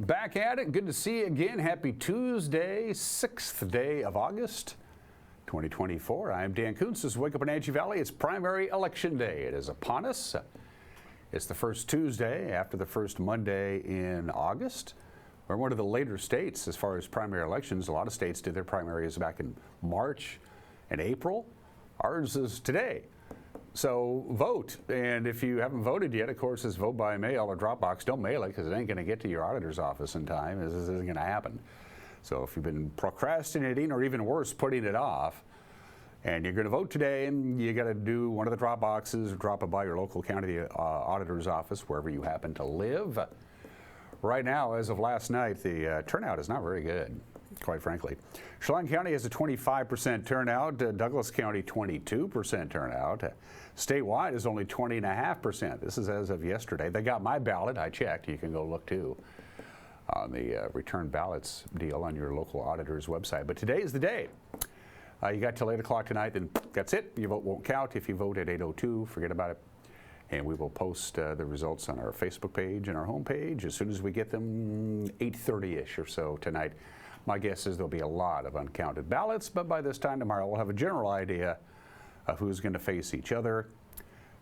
Back at it. Good to see you again. Happy Tuesday, 6th day of August, 2024. I'm Dan Kuntz. This is Wake Up Wenatchee Valley. It's primary election day. It is upon us. It's the first Tuesday after the first Monday in August. We're one of the later states as far as primary elections. A lot of states did their primaries back in March and April. Ours is today. So vote, and if you haven't voted yet, of course, it's vote by mail or drop box. Don't mail it because it ain't going to get to your auditor's office in time. This isn't going to happen. So if you've been procrastinating or even worse, putting it off, and you're going to vote today, and you got to do one of the drop boxes or drop it by your local county auditor's office, wherever you happen to live. Right now, as of last night, the turnout is not very good, quite frankly. Chelan County has a 25% turnout. Douglas County, 22% turnout. Statewide is only 20.5%. This is as of yesterday. They got my ballot. I checked. You can go look too on the return ballots deal on your local auditor's website. But today is the day. You got till 8 o'clock tonight, then that's it. Your vote won't count. If you vote at 8:02, forget about it. And we will post the results on our Facebook page and our homepage as soon as we get them, 8:30-ish or so tonight. My guess is there'll be a lot of uncounted ballots, but by this time tomorrow we'll have a general idea of who's going to face each other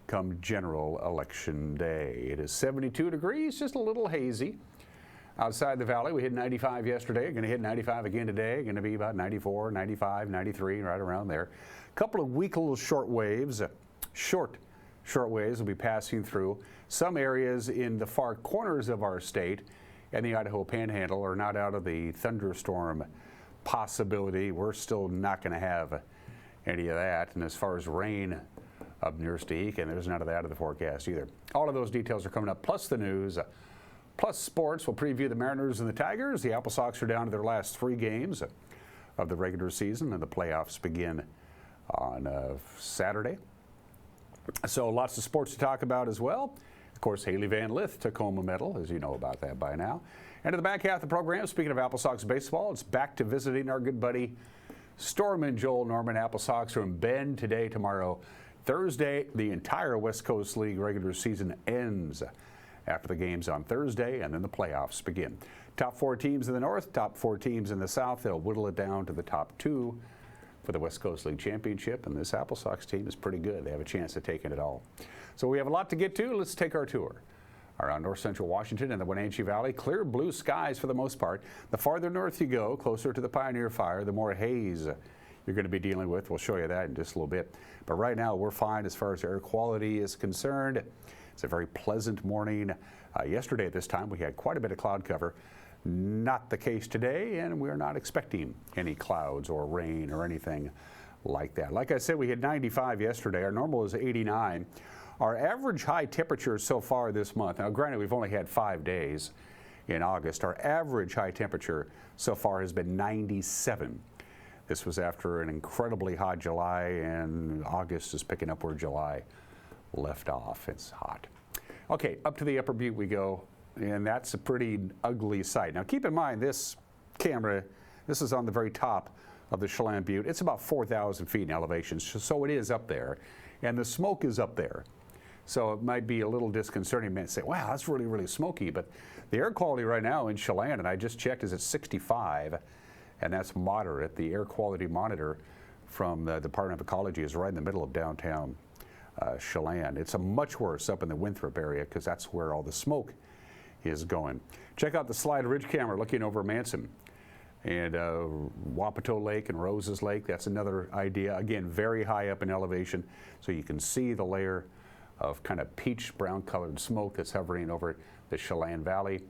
come general election day. It is 72 degrees, just a little hazy. Outside the valley, we hit 95 yesterday. Going to hit 95 again today. Going to be about 94, 95, 93, right around there. A couple of weak little short waves, short waves will be passing through. Some areas in the far corners of our state and the Idaho Panhandle are not out of the thunderstorm possibility. We're still not going to have any of that. And as far as rain up near Stehekin, there's none of that in the forecast either. All of those details are coming up, plus the news, plus sports. We'll preview the Mariners and the Tigers. The Apple Sox are down to their last 3 games of the regular season, and the playoffs begin on Saturday. So lots of sports to talk about as well. Of course, Haley Van Lith took home a medal, as you know about that by now. And in the back half of the program, speaking of Apple Sox baseball, it's back to visiting our good buddy Stormin' Joel Norman. Apple Sox are in Bend today, tomorrow, Thursday. The entire West Coast League regular season ends after the games on Thursday, and then the playoffs begin. Top 4 teams in the north, top 4 teams in the south. They'll whittle it down to the top 2 for the West Coast League Championship, and this Apple Sox team is pretty good. They have a chance of taking it all. So we have a lot to get to. Let's take our tour. Around north central Washington and the Wenatchee Valley, clear blue skies for the most part. The farther north you go, closer to the Pioneer Fire, the more haze you're going to be dealing with. We'll show you that in just a little bit. But right now, we're fine as far as air quality is concerned. It's a very pleasant morning. Yesterday at this time, we had quite a bit of cloud cover. Not the case today, and we're not expecting any clouds or rain or anything like that. Like I said, we had 95 yesterday. Our normal is 89. Our average high temperature so far this month, now granted we've only had 5 days in August, our average high temperature so far has been 97. This was after an incredibly hot July, and August is picking up where July left off. It's hot. Okay, up to the Upper Butte we go, and that's a pretty ugly sight. Now keep in mind, this camera, this is on the very top of the Chelan Butte. It's about 4,000 feet in elevation, so it is up there, and the smoke is up there. So it might be a little disconcerting. You might say, wow, that's really, really smoky. But the air quality right now in Chelan, and I just checked, is at 65, and that's moderate. The air quality monitor from the Department of Ecology is right in the middle of downtown Chelan. It's a much worse up in the Winthrop area because that's where all the smoke is going. Check out the Slide Ridge camera looking over Manson and Wapato Lake and Roses Lake. That's another idea. Again, very high up in elevation, so you can see the layer of kind of peach brown colored smoke that's hovering over the Chelan Valley.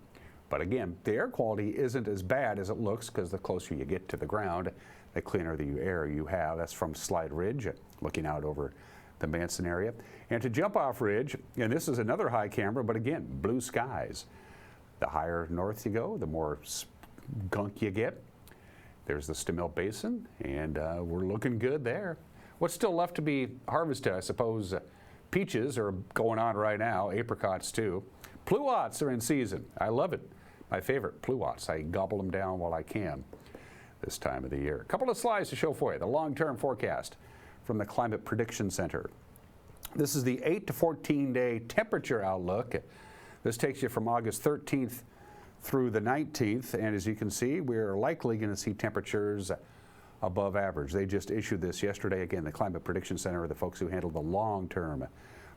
But again, the air quality isn't as bad as it looks because the closer you get to the ground, the cleaner the air you have. That's from Slide Ridge, looking out over the Manson area. And to Jump Off Ridge, and this is another high camera, but again, blue skies. The higher north you go, the more gunk you get. There's the Stamil Basin, and we're looking good there. What's still left to be harvested, I suppose, peaches are going on right now, apricots too. Pluots are in season. I love it. My favorite, pluots. I gobble them down while I can this time of the year. A couple of slides to show for you. The long-term forecast from the Climate Prediction Center. This is the 8 to 14 day temperature outlook. This takes you from August 13th through the 19th, and as you can see, we're likely going to see temperatures above average. They just issued this yesterday. Again, the Climate Prediction Center are the folks who handle the long-term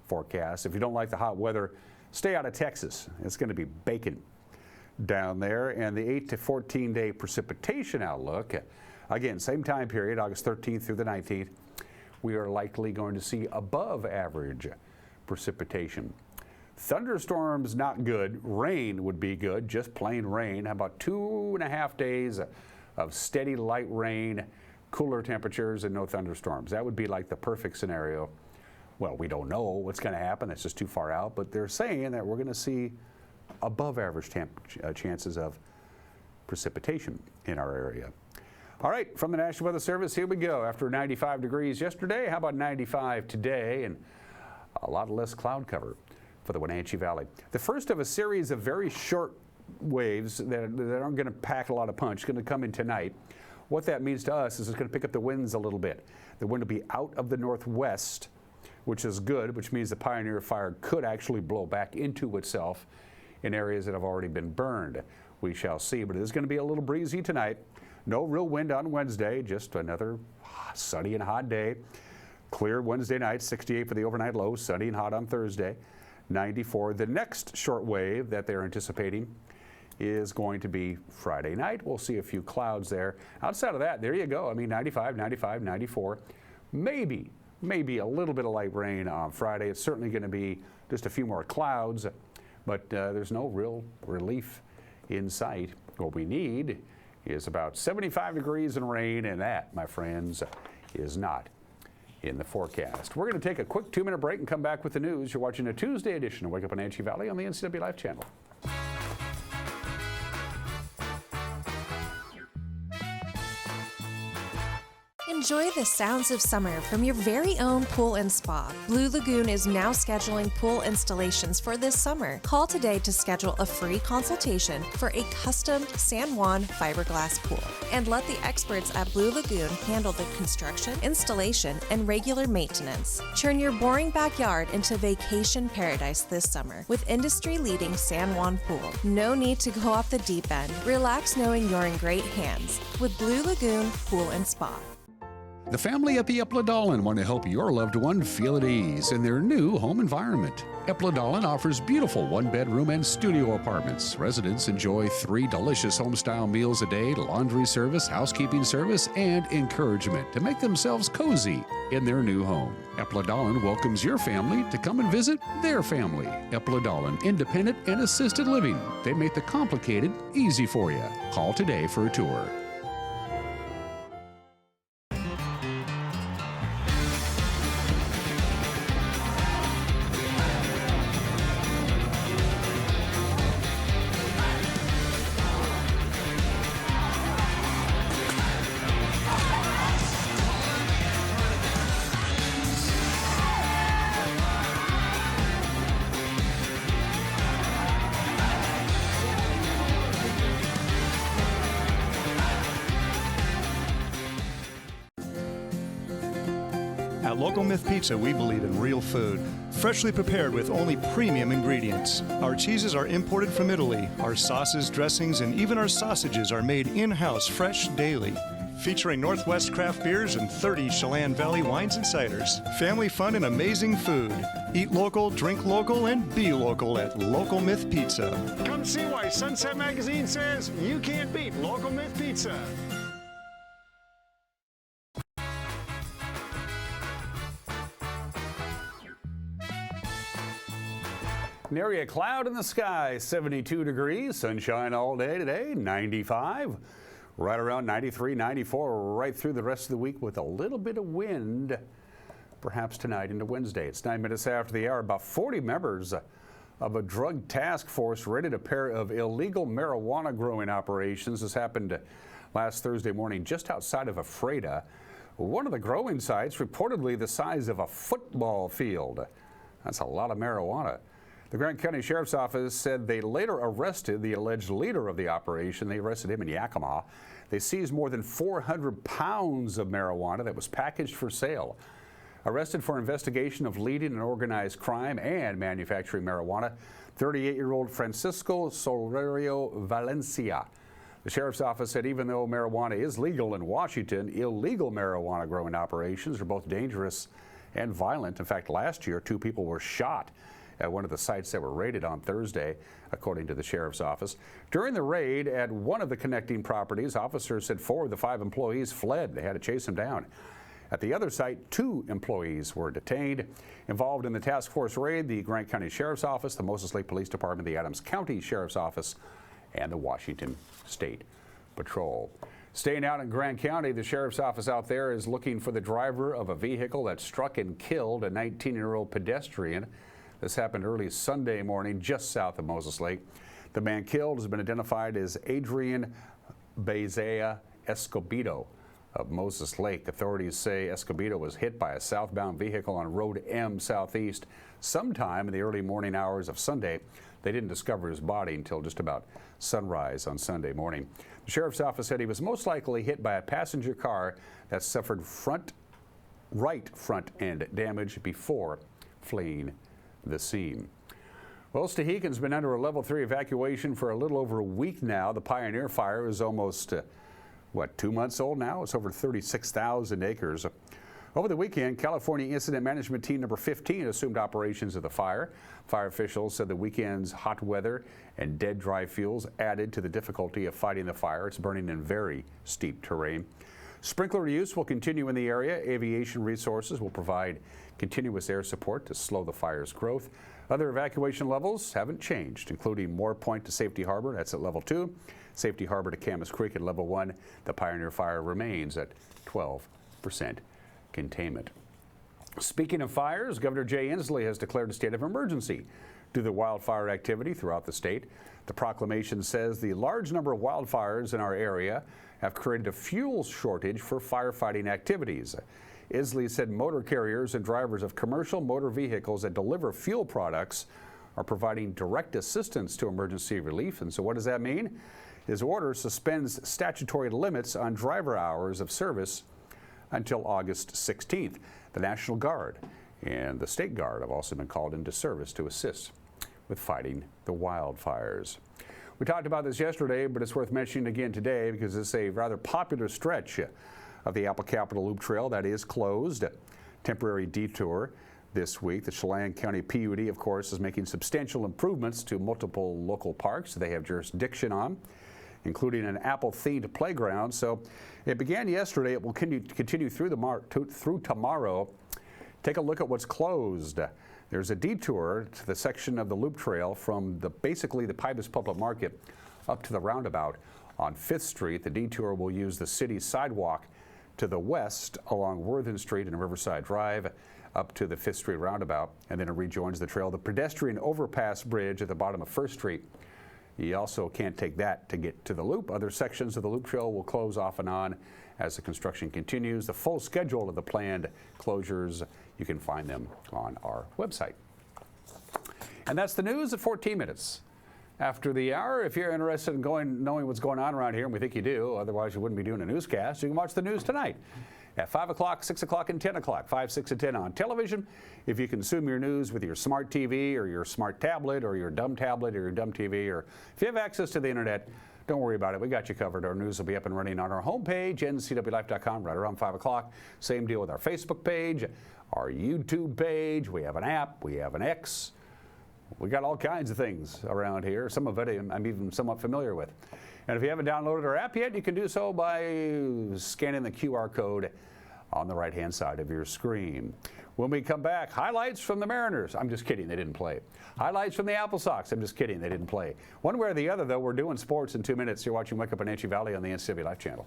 forecast. If you don't like the hot weather, stay out of Texas. It's going to be baking down there. And the 8 to 14 day precipitation outlook, again, same time period, August 13th through the 19th, we are likely going to see above average precipitation. Thunderstorms, not good. Rain would be good, just plain rain. How about 2.5 days of steady light rain, cooler temperatures, and no thunderstorms? That would be like the perfect scenario. Well, we don't know what's going to happen. That's just too far out. But they're saying that we're going to see above average chances of precipitation in our area. All right, from the National Weather Service, here we go. After 95 degrees yesterday, how about 95 today? And a lot less cloud cover for the Wenatchee Valley. The first of a series of very short waves that aren't going to pack a lot of punch, going to come in tonight. What that means to us is it's going to pick up the winds a little bit. The wind will be out of the northwest, which is good, which means the Pioneer Fire could actually blow back into itself in areas that have already been burned. We shall see, but it is going to be a little breezy tonight. No real wind on Wednesday, just another sunny and hot day. Clear Wednesday night, 68 for the overnight low, sunny and hot on Thursday, 94. The next short wave that they're anticipating is going to be Friday night. We'll see a few clouds there. Outside of that, there you go. I mean, 95, 95, 94. Maybe a little bit of light rain on Friday. It's certainly going to be just a few more clouds, but there's no real relief in sight. What we need is about 75 degrees and rain, and that, my friends, is not in the forecast. We're going to take a quick 2-minute break and come back with the news. You're watching a Tuesday edition of Wake Up Wenatchee Valley on the NCW Life channel. Enjoy the sounds of summer from your very own pool and spa. Blue Lagoon is now scheduling pool installations for this summer. Call today to schedule a free consultation for a custom San Juan fiberglass pool. And let the experts at Blue Lagoon handle the construction, installation, and regular maintenance. Turn your boring backyard into vacation paradise this summer with industry-leading San Juan pool. No need to go off the deep end. Relax knowing you're in great hands with Blue Lagoon Pool and Spa. The family at the Epladolin want to help your loved one feel at ease in their new home environment. Epladolin offers beautiful one-bedroom and studio apartments. Residents enjoy 3 delicious home-style meals a day, laundry service, housekeeping service, and encouragement to make themselves cozy in their new home. Epladolin welcomes your family to come and visit their family. Epladolin, independent and assisted living. They make the complicated easy for you. Call today for a tour. At Local Myth Pizza, we believe in real food, freshly prepared with only premium ingredients. Our cheeses are imported from Italy. Our sauces, dressings, and even our sausages are made in-house fresh daily. Featuring Northwest craft beers and 30 Chelan Valley wines and ciders. Family fun and amazing food. Eat local, drink local, and be local at Local Myth Pizza. Come see why Sunset Magazine says you can't beat Local Myth Pizza. Nary a cloud in the sky, 72 degrees, sunshine all day today, 95, right around 93, 94, right through the rest of the week with a little bit of wind, perhaps tonight into Wednesday. It's 9 minutes after the hour. About 40 members of a drug task force raided a pair of illegal marijuana growing operations. This happened last Thursday morning just outside of Ephrata. One of the growing sites reportedly the size of a football field. That's a lot of marijuana. The Grant County Sheriff's Office said they later arrested the alleged leader of the operation. They arrested him in Yakima. They seized more than 400 pounds of marijuana that was packaged for sale. arrested for investigation of leading an organized crime and manufacturing marijuana. 38-year-old Francisco Solorio Valencia. The sheriff's office said even though marijuana is legal in Washington, illegal marijuana growing operations are both dangerous and violent. In fact, last year, 2 people were shot at one of the sites that were raided on Thursday, according to the sheriff's office. During the raid at one of the connecting properties, officers said 4 of the 5 employees fled. They had to chase them down. At the other site, 2 employees were detained. Involved in the task force raid, the Grant County Sheriff's Office, the Moses Lake Police Department, the Adams County Sheriff's Office, and the Washington State Patrol. Staying out in Grant County, the Sheriff's Office out there is looking for the driver of a vehicle that struck and killed a 19-year-old pedestrian. This happened early Sunday morning just south of Moses Lake. The man killed has been identified as Adrian Bezea Escobedo of Moses Lake. Authorities say Escobedo was hit by a southbound vehicle on Road M Southeast sometime in the early morning hours of Sunday. They didn't discover his body until just about sunrise on Sunday morning. The sheriff's office said he was most likely hit by a passenger car that suffered right front end damage before fleeing the scene. Well, Stehekin's been under a level 3 evacuation for a little over a week now. The Pioneer Fire is almost 2 months old now? It's over 36,000 acres. Over the weekend, California Incident Management Team number 15 assumed operations of the fire. Fire officials said the weekend's hot weather and dead dry fuels added to the difficulty of fighting the fire. It's burning in very steep terrain. Sprinkler use will continue in the area. Aviation resources will provide continuous air support to slow the fire's growth. Other evacuation levels haven't changed, including Moore Point to Safety Harbor, that's at level 2. Safety Harbor to Camas Creek at level 1. The Pioneer Fire remains at 12% containment. Speaking of fires, Governor Jay Inslee has declared a state of emergency due to the wildfire activity throughout the state. The proclamation says the large number of wildfires in our area have created a fuel shortage for firefighting activities. Inslee said motor carriers and drivers of commercial motor vehicles that deliver fuel products are providing direct assistance to emergency relief. And so what does that mean? His order suspends statutory limits on driver hours of service until August 16th. The National Guard and the State Guard have also been called into service to assist with fighting the wildfires. We talked about this yesterday, but it's worth mentioning again today because it's a rather popular stretch of the Apple Capitol Loop Trail that is closed. Temporary detour this week. The Chelan County PUD, of course, is making substantial improvements to multiple local parks they have jurisdiction on, including an Apple-themed playground. So it began yesterday. It will continue through tomorrow. Take a look at what's closed. There's a detour to the section of the Loop Trail from basically the Pybus Public Market up to the roundabout on 5th Street. The detour will use the city's sidewalk to the west along Worthen Street and Riverside Drive up to the 5th Street roundabout, and then it rejoins the trail. The pedestrian overpass bridge at the bottom of 1st Street, you also can't take that to get to the loop. Other sections of the Loop Trail will close off and on as the construction continues. The full schedule of the planned closures, you can find them on our website. And that's the news at 14 minutes after the hour. If you're interested in knowing what's going on around here, and we think you do, otherwise you wouldn't be doing a newscast, you can watch the news tonight at 5 o'clock, 6 o'clock, and 10 o'clock, 5, 6, and 10 on television. If you consume your news with your smart TV or your smart tablet or your dumb tablet or your dumb TV, or if you have access to the internet, don't worry about it. We got you covered. Our news will be up and running on our homepage, ncwlife.com, right around 5 o'clock. Same deal with our Facebook page, our YouTube page. We have an app. We have an X. We got all kinds of things around here. Some of it I'm even somewhat familiar with. And if you haven't downloaded our app yet, you can do so by scanning the QR code on the right-hand side of your screen. When we come back, highlights from the Mariners. I'm just kidding, they didn't play. Highlights from the Apple Sox. I'm just kidding, they didn't play. One way or the other, though, we're doing sports in 2 minutes. You're watching Wake Up Wenatchee Valley on the NCW Life channel.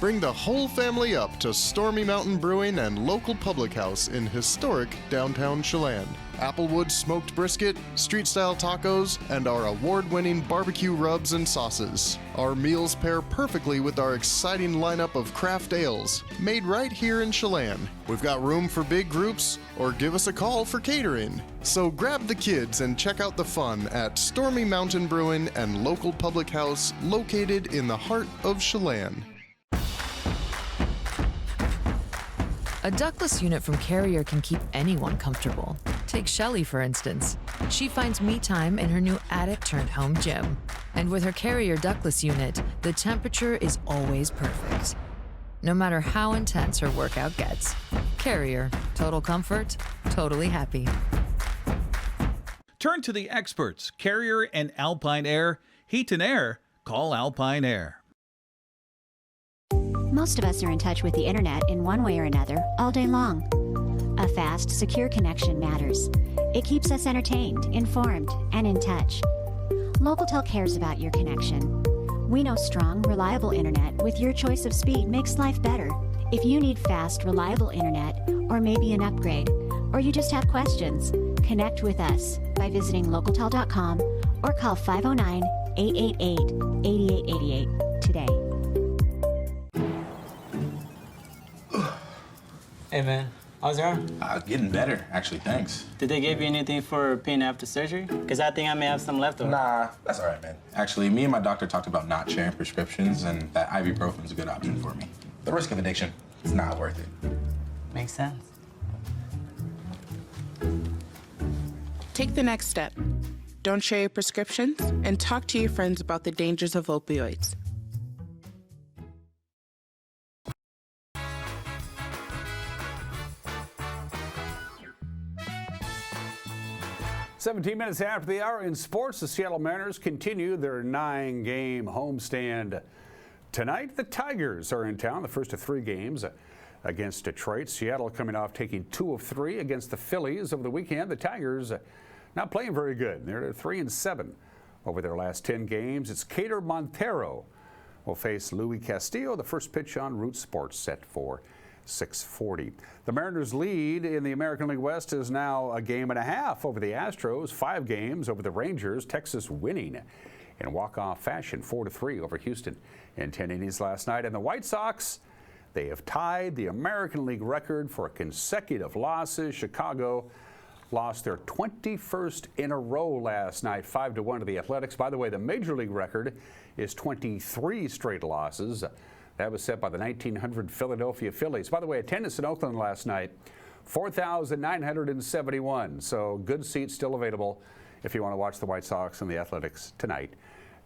Bring the whole family up to Stormy Mountain Brewing and local public house in historic downtown Chelan. Applewood smoked brisket, street-style tacos, and our award-winning barbecue rubs and sauces. Our meals pair perfectly with our exciting lineup of craft ales, made right here in Chelan. We've got room for big groups, or give us a call for catering. So grab the kids and check out the fun at Stormy Mountain Brewing and local public house located in the heart of Chelan. A ductless unit from Carrier can keep anyone comfortable. Take Shelly, for instance. She finds me time in her new attic-turned-home gym. And with her Carrier ductless unit, the temperature is always perfect. No matter how intense her workout gets. Carrier, total comfort, totally happy. Turn to the experts, Carrier and Alpine Air. Heat and air, call Alpine Air. Most of us are in touch with the internet in one way or another all day long. A fast, secure connection matters. It keeps us entertained, informed, and in touch. Local cares about your connection. We know strong, reliable internet with your choice of speed makes life better. If you need fast, reliable internet, or maybe an upgrade, or you just have questions, connect with us by visiting localtel.com or call 509-888-8888 today. Hey man, how's your arm? Getting better, actually, thanks. Did they give you anything for pain after surgery? Because I think I may have some left over. Nah, that's all right, man. Actually, me and my doctor talked about not sharing prescriptions, and that ibuprofen's a good option for me. The risk of addiction, it's not worth it. Makes sense. Take the next step. Don't share your prescriptions, and talk to your friends about the dangers of opioids. 17 minutes after the hour in sports, the Seattle Mariners continue their 9-game homestand tonight. The Tigers are in town, the first of 3 games against Detroit. Seattle coming off taking 2 of 3 against the Phillies over the weekend. The Tigers not playing very good. They're 3-7 over their last 10 games. It's Cater Montero will face Louis Castillo. The first pitch on Root Sports set for 6:40. The Mariners' lead in the American League West is now a game and a half over the Astros, 5 games over the Rangers. Texas winning in walk-off fashion, 4-3 over Houston in 10 innings last night. And the White Sox, they have tied the American League record for consecutive losses. Chicago lost their 21st in a row last night, 5-1 to the Athletics. By the way, the Major League record is 23 straight losses. That was set by the 1900 Philadelphia Phillies. By the way, attendance in Oakland last night, 4,971. So good seats still available if you want to watch the White Sox and the Athletics tonight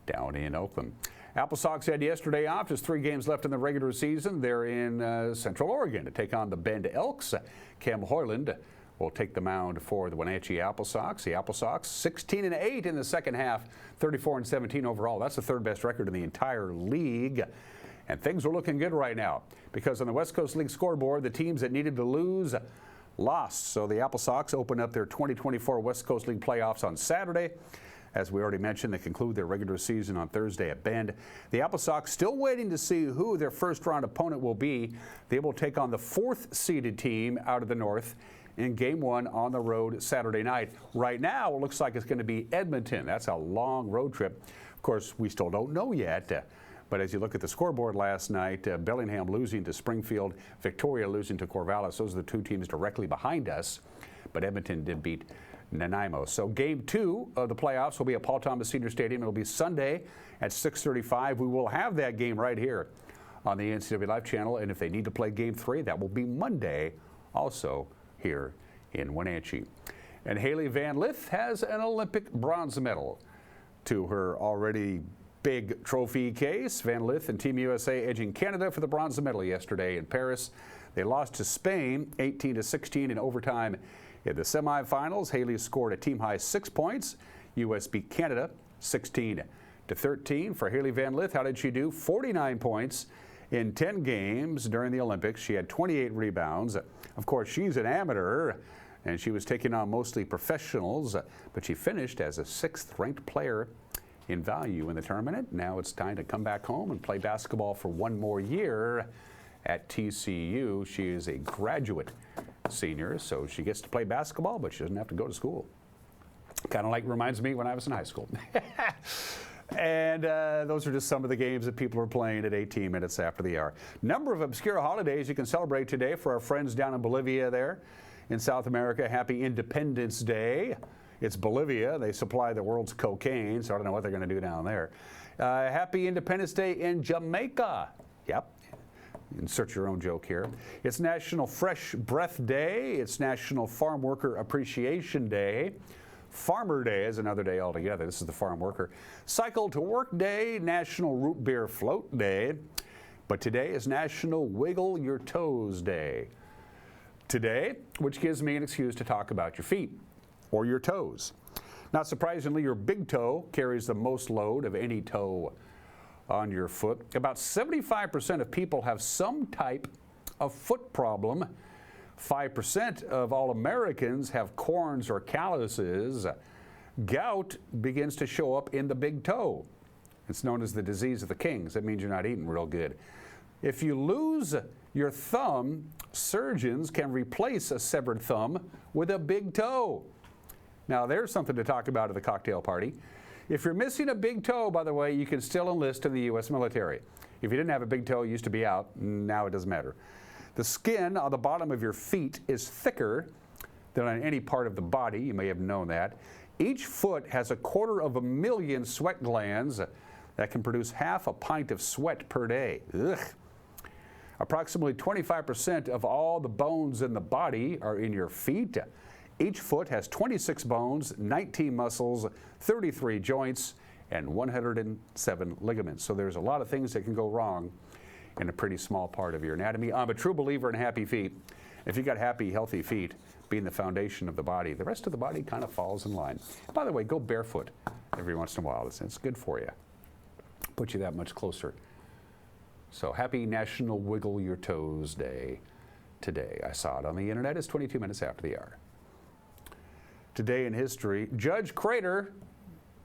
down in Oakland. Apple Sox had yesterday off. Just 3 games left in the regular season. They're in Central Oregon to take on the Bend Elks. Cam Hoyland will take the mound for the Wenatchee Apple Sox. The Apple Sox 16-8 in the second half, 34-17 overall. That's the 3rd best record in the entire league. And things are looking good right now because on the West Coast League scoreboard, the teams that needed to lose lost. So the Apple Sox open up their 2024 West Coast League playoffs on Saturday. As we already mentioned, they conclude their regular season on Thursday at Bend. The Apple Sox still waiting to see who their first-round opponent will be. They will take on the 4th-seeded team out of the North in Game 1 on the road Saturday night. Right now, it looks like it's going to be Edmonton. That's a long road trip. Of course, we still don't know yet. But as you look at the scoreboard last night, Bellingham losing to Springfield, Victoria losing to Corvallis. Those are the 2 teams directly behind us. But Edmonton did beat Nanaimo. So Game 2 of the playoffs will be at Paul Thomas Senior Stadium. It'll be Sunday at 6:35. We will have that game right here on the NCAA Live channel. And if they need to play Game 3, that will be Monday, also here in Wenatchee. And Haley Van Lith has an Olympic bronze medal to her already big trophy case. Van Lith and Team USA edging Canada for the bronze medal yesterday in Paris. They lost to Spain 18-16 in overtime in the semifinals. Haley scored a team-high 6 points. U.S. beat Canada 16-13. For Haley Van Lith, how did she do? 49 points in 10 games during the Olympics. She had 28 rebounds. Of course, she's an amateur, and she was taking on mostly professionals, but she finished as a 6th-ranked player in value in the tournament. Now it's time to come back home and play basketball for one more year at TCU. She is a graduate senior, so she gets to play basketball, but she doesn't have to go to school. Kind of like reminds me when I was in high school. And those are just some of the games that people are playing at 18 minutes after the hour. Number of obscure holidays you can celebrate today for our friends down in Bolivia there in South America. Happy Independence Day. It's Bolivia. They supply the world's cocaine, so I don't know what they're going to do down there. Happy Independence Day in Jamaica. Yep. Insert your own joke here. It's National Fresh Breath Day. It's National Farm Worker Appreciation Day. Farmer Day is another day altogether. This is the farm worker. Cycle to Work Day, National Root Beer Float Day. But today is National Wiggle Your Toes Day. Today, which gives me an excuse to talk about your feet or your toes. Not surprisingly, your big toe carries the most load of any toe on your foot. About 75% of people have some type of foot problem. 5% of all Americans have corns or calluses. Gout begins to show up in the big toe. It's known as the disease of the kings. That means you're not eating real good. If you lose your thumb, surgeons can replace a severed thumb with a big toe. Now there's something to talk about at the cocktail party. If you're missing a big toe, by the way, you can still enlist in the U.S. military. If you didn't have a big toe, it used to be out. Now it doesn't matter. The skin on the bottom of your feet is thicker than on any part of the body. You may have known that. Each foot has 250,000 sweat glands that can produce half a pint of sweat per day. Ugh. Approximately 25% of all the bones in the body are in your feet. Each foot has 26 bones, 19 muscles, 33 joints, and 107 ligaments. So there's a lot of things that can go wrong in a pretty small part of your anatomy. I'm a true believer in happy feet. If you got happy, healthy feet, being the foundation of the body, the rest of the body kind of falls in line. By the way, go barefoot every once in a while. It's good for you. Put you that much closer. So happy National Wiggle Your Toes Day today. I saw it on the internet. It's 22 minutes after the hour. Today in history, Judge Crater,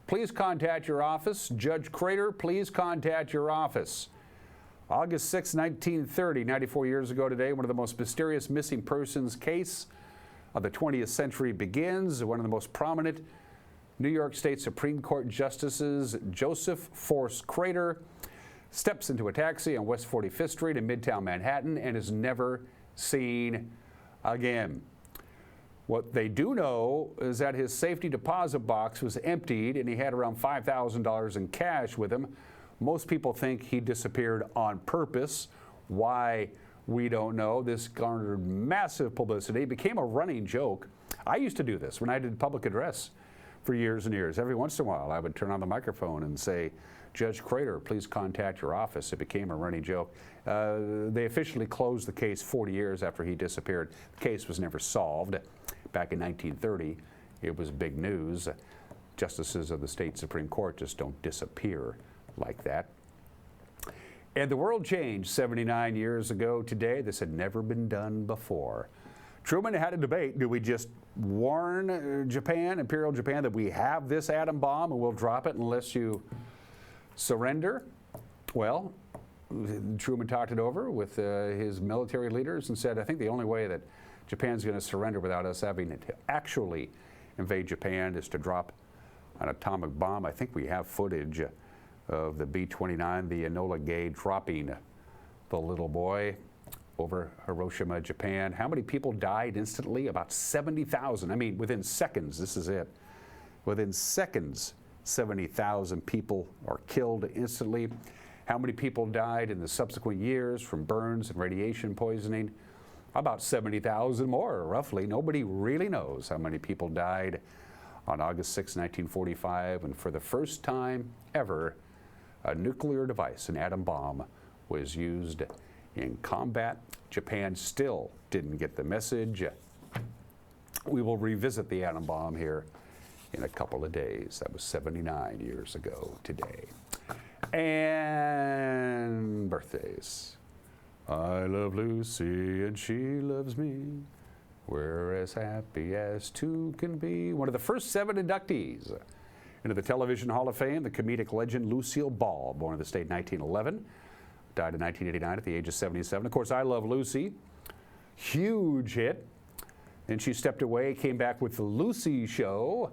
please contact your office. Judge Crater, please contact your office. August 6, 1930, 94 years ago today, one of the most mysterious missing persons case of the 20th century begins. One of the most prominent New York State Supreme Court justices, Joseph Force Crater, steps into a taxi on West 45th Street in Midtown Manhattan and is never seen again. What they do know is that his safety deposit box was emptied and he had around $5,000 in cash with him. Most people think he disappeared on purpose. Why, we don't know. This garnered massive publicity. It became a running joke. I used to do this when I did public address for years and years. Every once in a while, I would turn on the microphone and say, Judge Crater, please contact your office. It became a running joke. They officially closed the case 40 years after he disappeared. The case was never solved. Back in 1930, it was big news. Justices of the state Supreme Court just don't disappear like that. And the world changed 79 years ago today. This had never been done before. Truman had a debate. Do we just warn Japan, Imperial Japan, that we have this atom bomb and we'll drop it unless you surrender? Well, Truman talked it over with his military leaders and said, I think the only way that Japan's going to surrender without us having to actually invade Japan is to drop an atomic bomb. I think we have footage of the B-29, the Enola Gay, dropping the little boy over Hiroshima, Japan. How many people died instantly? About 70,000. I mean, within seconds, this is it. Within seconds, 70,000 people are killed instantly. How many people died in the subsequent years from burns and radiation poisoning? About 70,000 more, roughly. Nobody really knows how many people died on August 6, 1945, when for the first time ever, a nuclear device, an atom bomb, was used in combat. Japan still didn't get the message. We will revisit the atom bomb here in a couple of days. That was 79 years ago today. And birthdays. I love Lucy and she loves me. We're as happy as two can be. One of the first 7 inductees Into the Television Hall of Fame, the comedic legend Lucille Ball, born in the state in 1911, died in 1989 at the age of 77. Of course, I Love Lucy, huge hit. Then she stepped away, came back with The Lucy Show,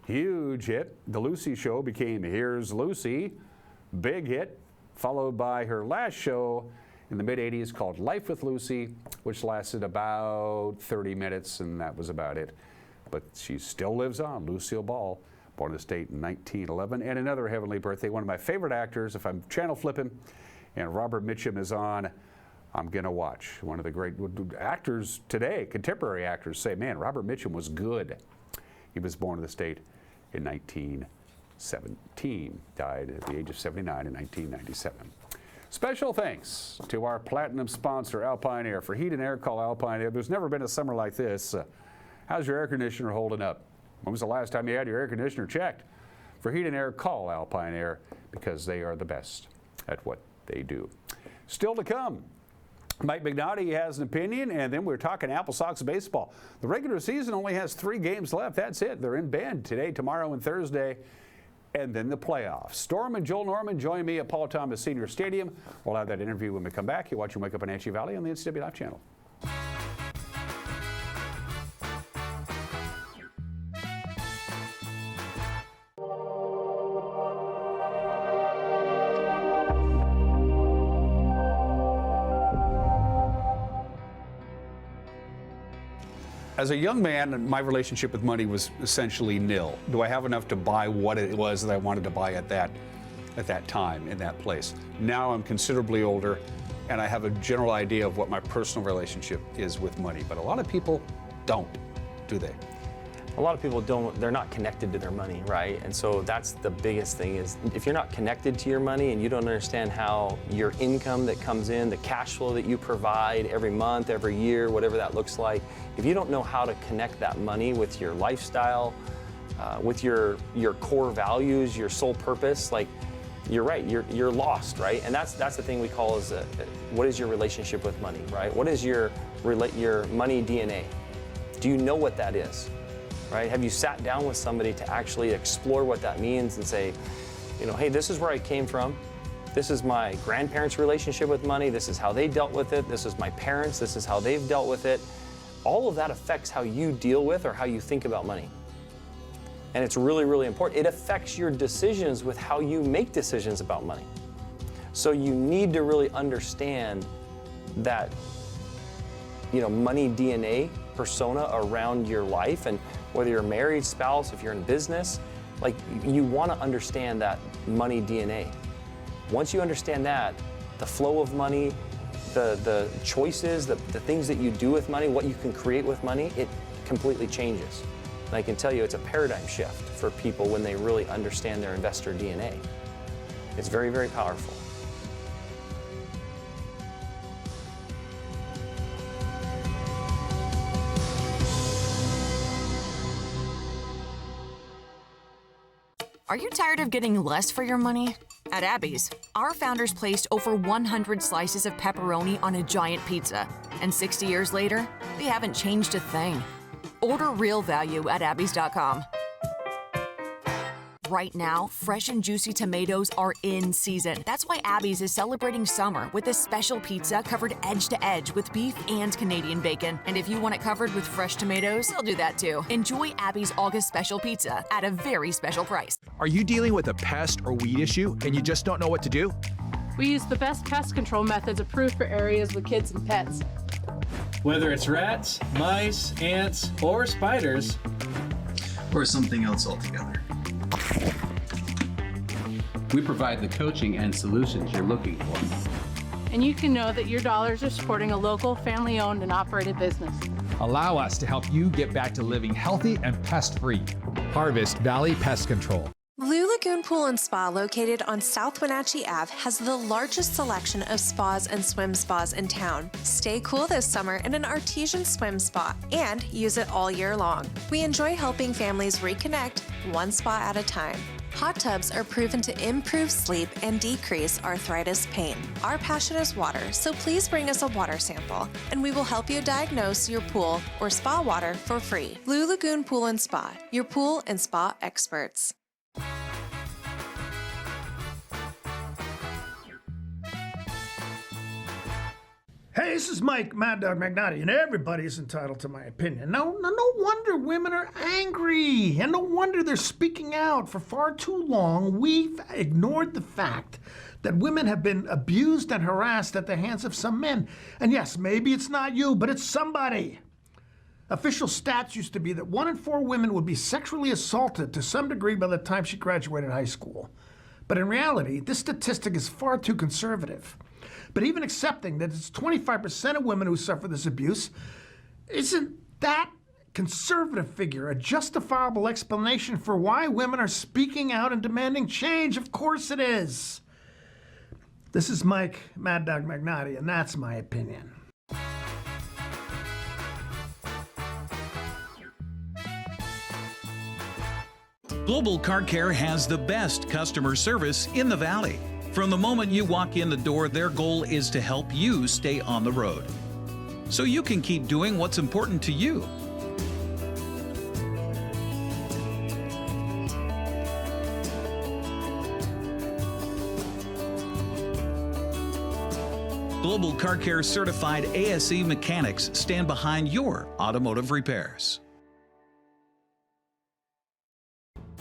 huge hit. The Lucy Show became Here's Lucy, big hit, followed by her last show in the mid-'80s called Life with Lucy, which lasted about 30 minutes, and that was about it. But she still lives on, Lucille Ball, born in the state in 1911. And another heavenly birthday, one of my favorite actors, if I'm channel flipping, and Robert Mitchum is on, I'm going to watch. One of the great actors today, contemporary actors, say, man, Robert Mitchum was good. He was born in the state in 1917, died at the age of 79 in 1997. Special thanks to our platinum sponsor, Alpine Air. For heat and air, call Alpine Air. There's never been a summer like this. How's your air conditioner holding up? When was the last time you had your air conditioner checked? For heat and air, call Alpine Air because they are the best at what they do. Still to come, Mike McNaughty has an opinion, and then we're talking Apple Sox baseball. The regular season only has 3 games left. That's it. They're in bed today, tomorrow, and Thursday, and then the playoffs. Storm and Joel Norman join me at Paul Thomas Senior Stadium. We'll have that interview when we come back. You're watching Wake Up Wenatchee Valley on the NCW Live channel. As a young man, my relationship with money was essentially nil. Do I have enough to buy what it was that I wanted to buy at that time, in that place? Now I'm considerably older, and I have a general idea of what my personal relationship is with money. But a lot of people don't, do they? A lot of people don't, they're not connected to their money, right? And so that's the biggest thing is if you're not connected to your money and you don't understand how your income that comes in, the cash flow that you provide every month, every year, whatever that looks like, if you don't know how to connect that money with your lifestyle, with your core values, your sole purpose, like you're right, you're lost, right? And that's the thing we call is what is your relationship with money, right? What is your money DNA? Do you know what that is? Right? Have you sat down with somebody to actually explore what that means and say, you know, hey, this is where I came from. This is my grandparents' relationship with money. This is how they dealt with it. This is my parents. This is how they've dealt with it. All of that affects how you deal with or how you think about money. And it's really, really important. It affects your decisions with how you make decisions about money. So you need to really understand that, you know, money DNA persona around your life, and whether you're a married spouse, if you're in business, like you want to understand that money DNA. Once you understand that, the flow of money, the choices, the things that you do with money, what you can create with money, it completely changes. And I can tell you it's a paradigm shift for people when they really understand their investor DNA. It's very, very powerful. Are you tired of getting less for your money? At Abby's, our founders placed over 100 slices of pepperoni on a giant pizza, and 60 years later, they haven't changed a thing. Order real value at abbys.com. Right now, fresh and juicy tomatoes are in season. That's why Abby's is celebrating summer with a special pizza covered edge to edge with beef and Canadian bacon. And if you want it covered with fresh tomatoes, they'll do that too. Enjoy Abby's August special pizza at a very special price. Are you dealing with a pest or weed issue and you just don't know what to do? We use the best pest control methods approved for areas with kids and pets. Whether it's rats, mice, ants, or spiders, or something else altogether, we provide the coaching and solutions you're looking for. And you can know that your dollars are supporting a local, family-owned and operated business. Allow us to help you get back to living healthy and pest-free. Harvest Valley Pest Control. Blue Lagoon Pool and Spa, located on South Wenatchee Ave, has the largest selection of spas and swim spas in town. Stay cool this summer in an artesian swim spa and use it all year long. We enjoy helping families reconnect one spa at a time. Hot tubs are proven to improve sleep and decrease arthritis pain. Our passion is water, so please bring us a water sample, and we will help you diagnose your pool or spa water for free. Blue Lagoon Pool and Spa, your pool and spa experts. this is Mike Mad Dog Magnotti, and everybody's entitled to my opinion. No wonder women are angry, and no wonder they're speaking out. For far too long, we've ignored the fact that women have been abused and harassed at the hands of some men. And yes, maybe it's not you, but it's somebody. Official stats used to be that 1 in 4 women would be sexually assaulted to some degree by the time she graduated high school. But in reality, this statistic is far too conservative. But even accepting that it's 25% of women who suffer this abuse, isn't that conservative figure a justifiable explanation for why women are speaking out and demanding change? Of course it is. This is Mike Mad Dog Magnotti, and that's my opinion. Global Car Care has the best customer service in the Valley. From the moment you walk in the door, their goal is to help you stay on the road, so you can keep doing what's important to you. Global Car Care certified ASE mechanics stand behind your automotive repairs.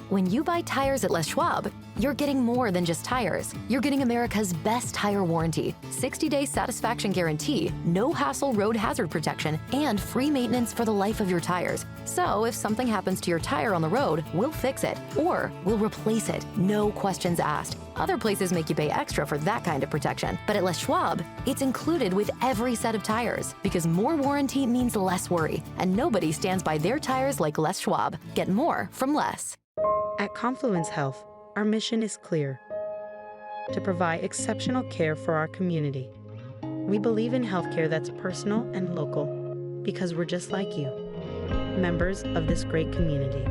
When you buy tires at Les Schwab, you're getting more than just tires. You're getting America's best tire warranty, 60-day satisfaction guarantee, no hassle road hazard protection, and free maintenance for the life of your tires. So if something happens to your tire on the road, we'll fix it, or we'll replace it, no questions asked. Other places make you pay extra for that kind of protection, but at Les Schwab, it's included with every set of tires, because more warranty means less worry, and nobody stands by their tires like Les Schwab. Get more from less. At Confluence Health, our mission is clear: to provide exceptional care for our community. We believe in healthcare that's personal and local, because we're just like you, members of this great community.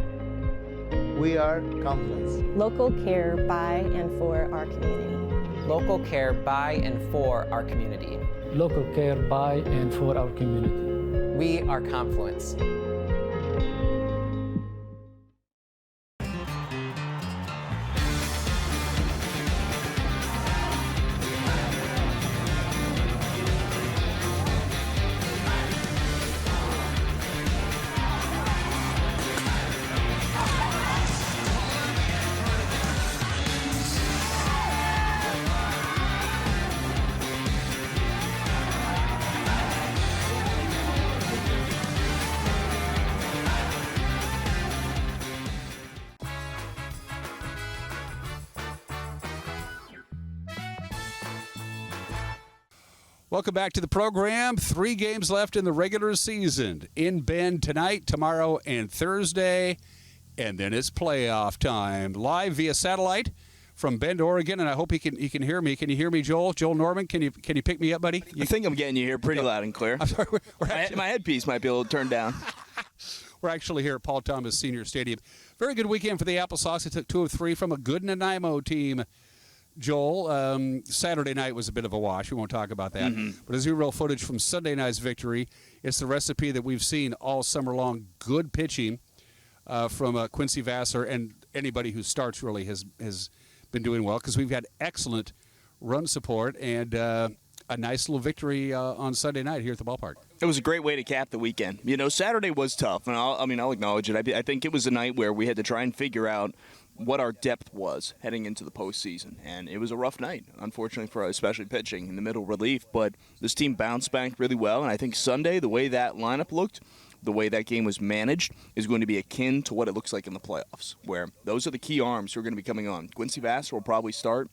We are Confluence. Local care by and for our community. Local care by and for our community. Local care by and for our community. We are Confluence. Welcome back to the program. 3 games left in the regular season. In Bend tonight, tomorrow, and Thursday. And then it's playoff time. Live via satellite from Bend, Oregon. And I hope he can hear me. Can you hear me, Joel? Joel Norman, can you pick me up, buddy? I think I'm getting you here pretty loud and clear. I'm sorry. My headpiece might be a little turned down. We're actually here at Paul Thomas Senior Stadium. Very good weekend for the Applesauce. It took 2 of 3 from a good Nanaimo team. Joel, Saturday night was a bit of a wash. We won't talk about that. But as you roll footage from Sunday night's victory, it's the recipe that we've seen all summer long. Good pitching from Quincy Vassar, and anybody who starts really has been doing well, because we've had excellent run support and a nice little victory on Sunday night here at the ballpark. It was a great way to cap the weekend. You know, Saturday was tough, and I'll acknowledge it. I think it was a night where we had to try and figure out what our depth was heading into the postseason. And it was a rough night, unfortunately, for especially pitching in the middle relief. But this team bounced back really well. And I think Sunday, the way that lineup looked, the way that game was managed, is going to be akin to what it looks like in the playoffs, where those are the key arms who are going to be coming on. Quincy Vassar will probably start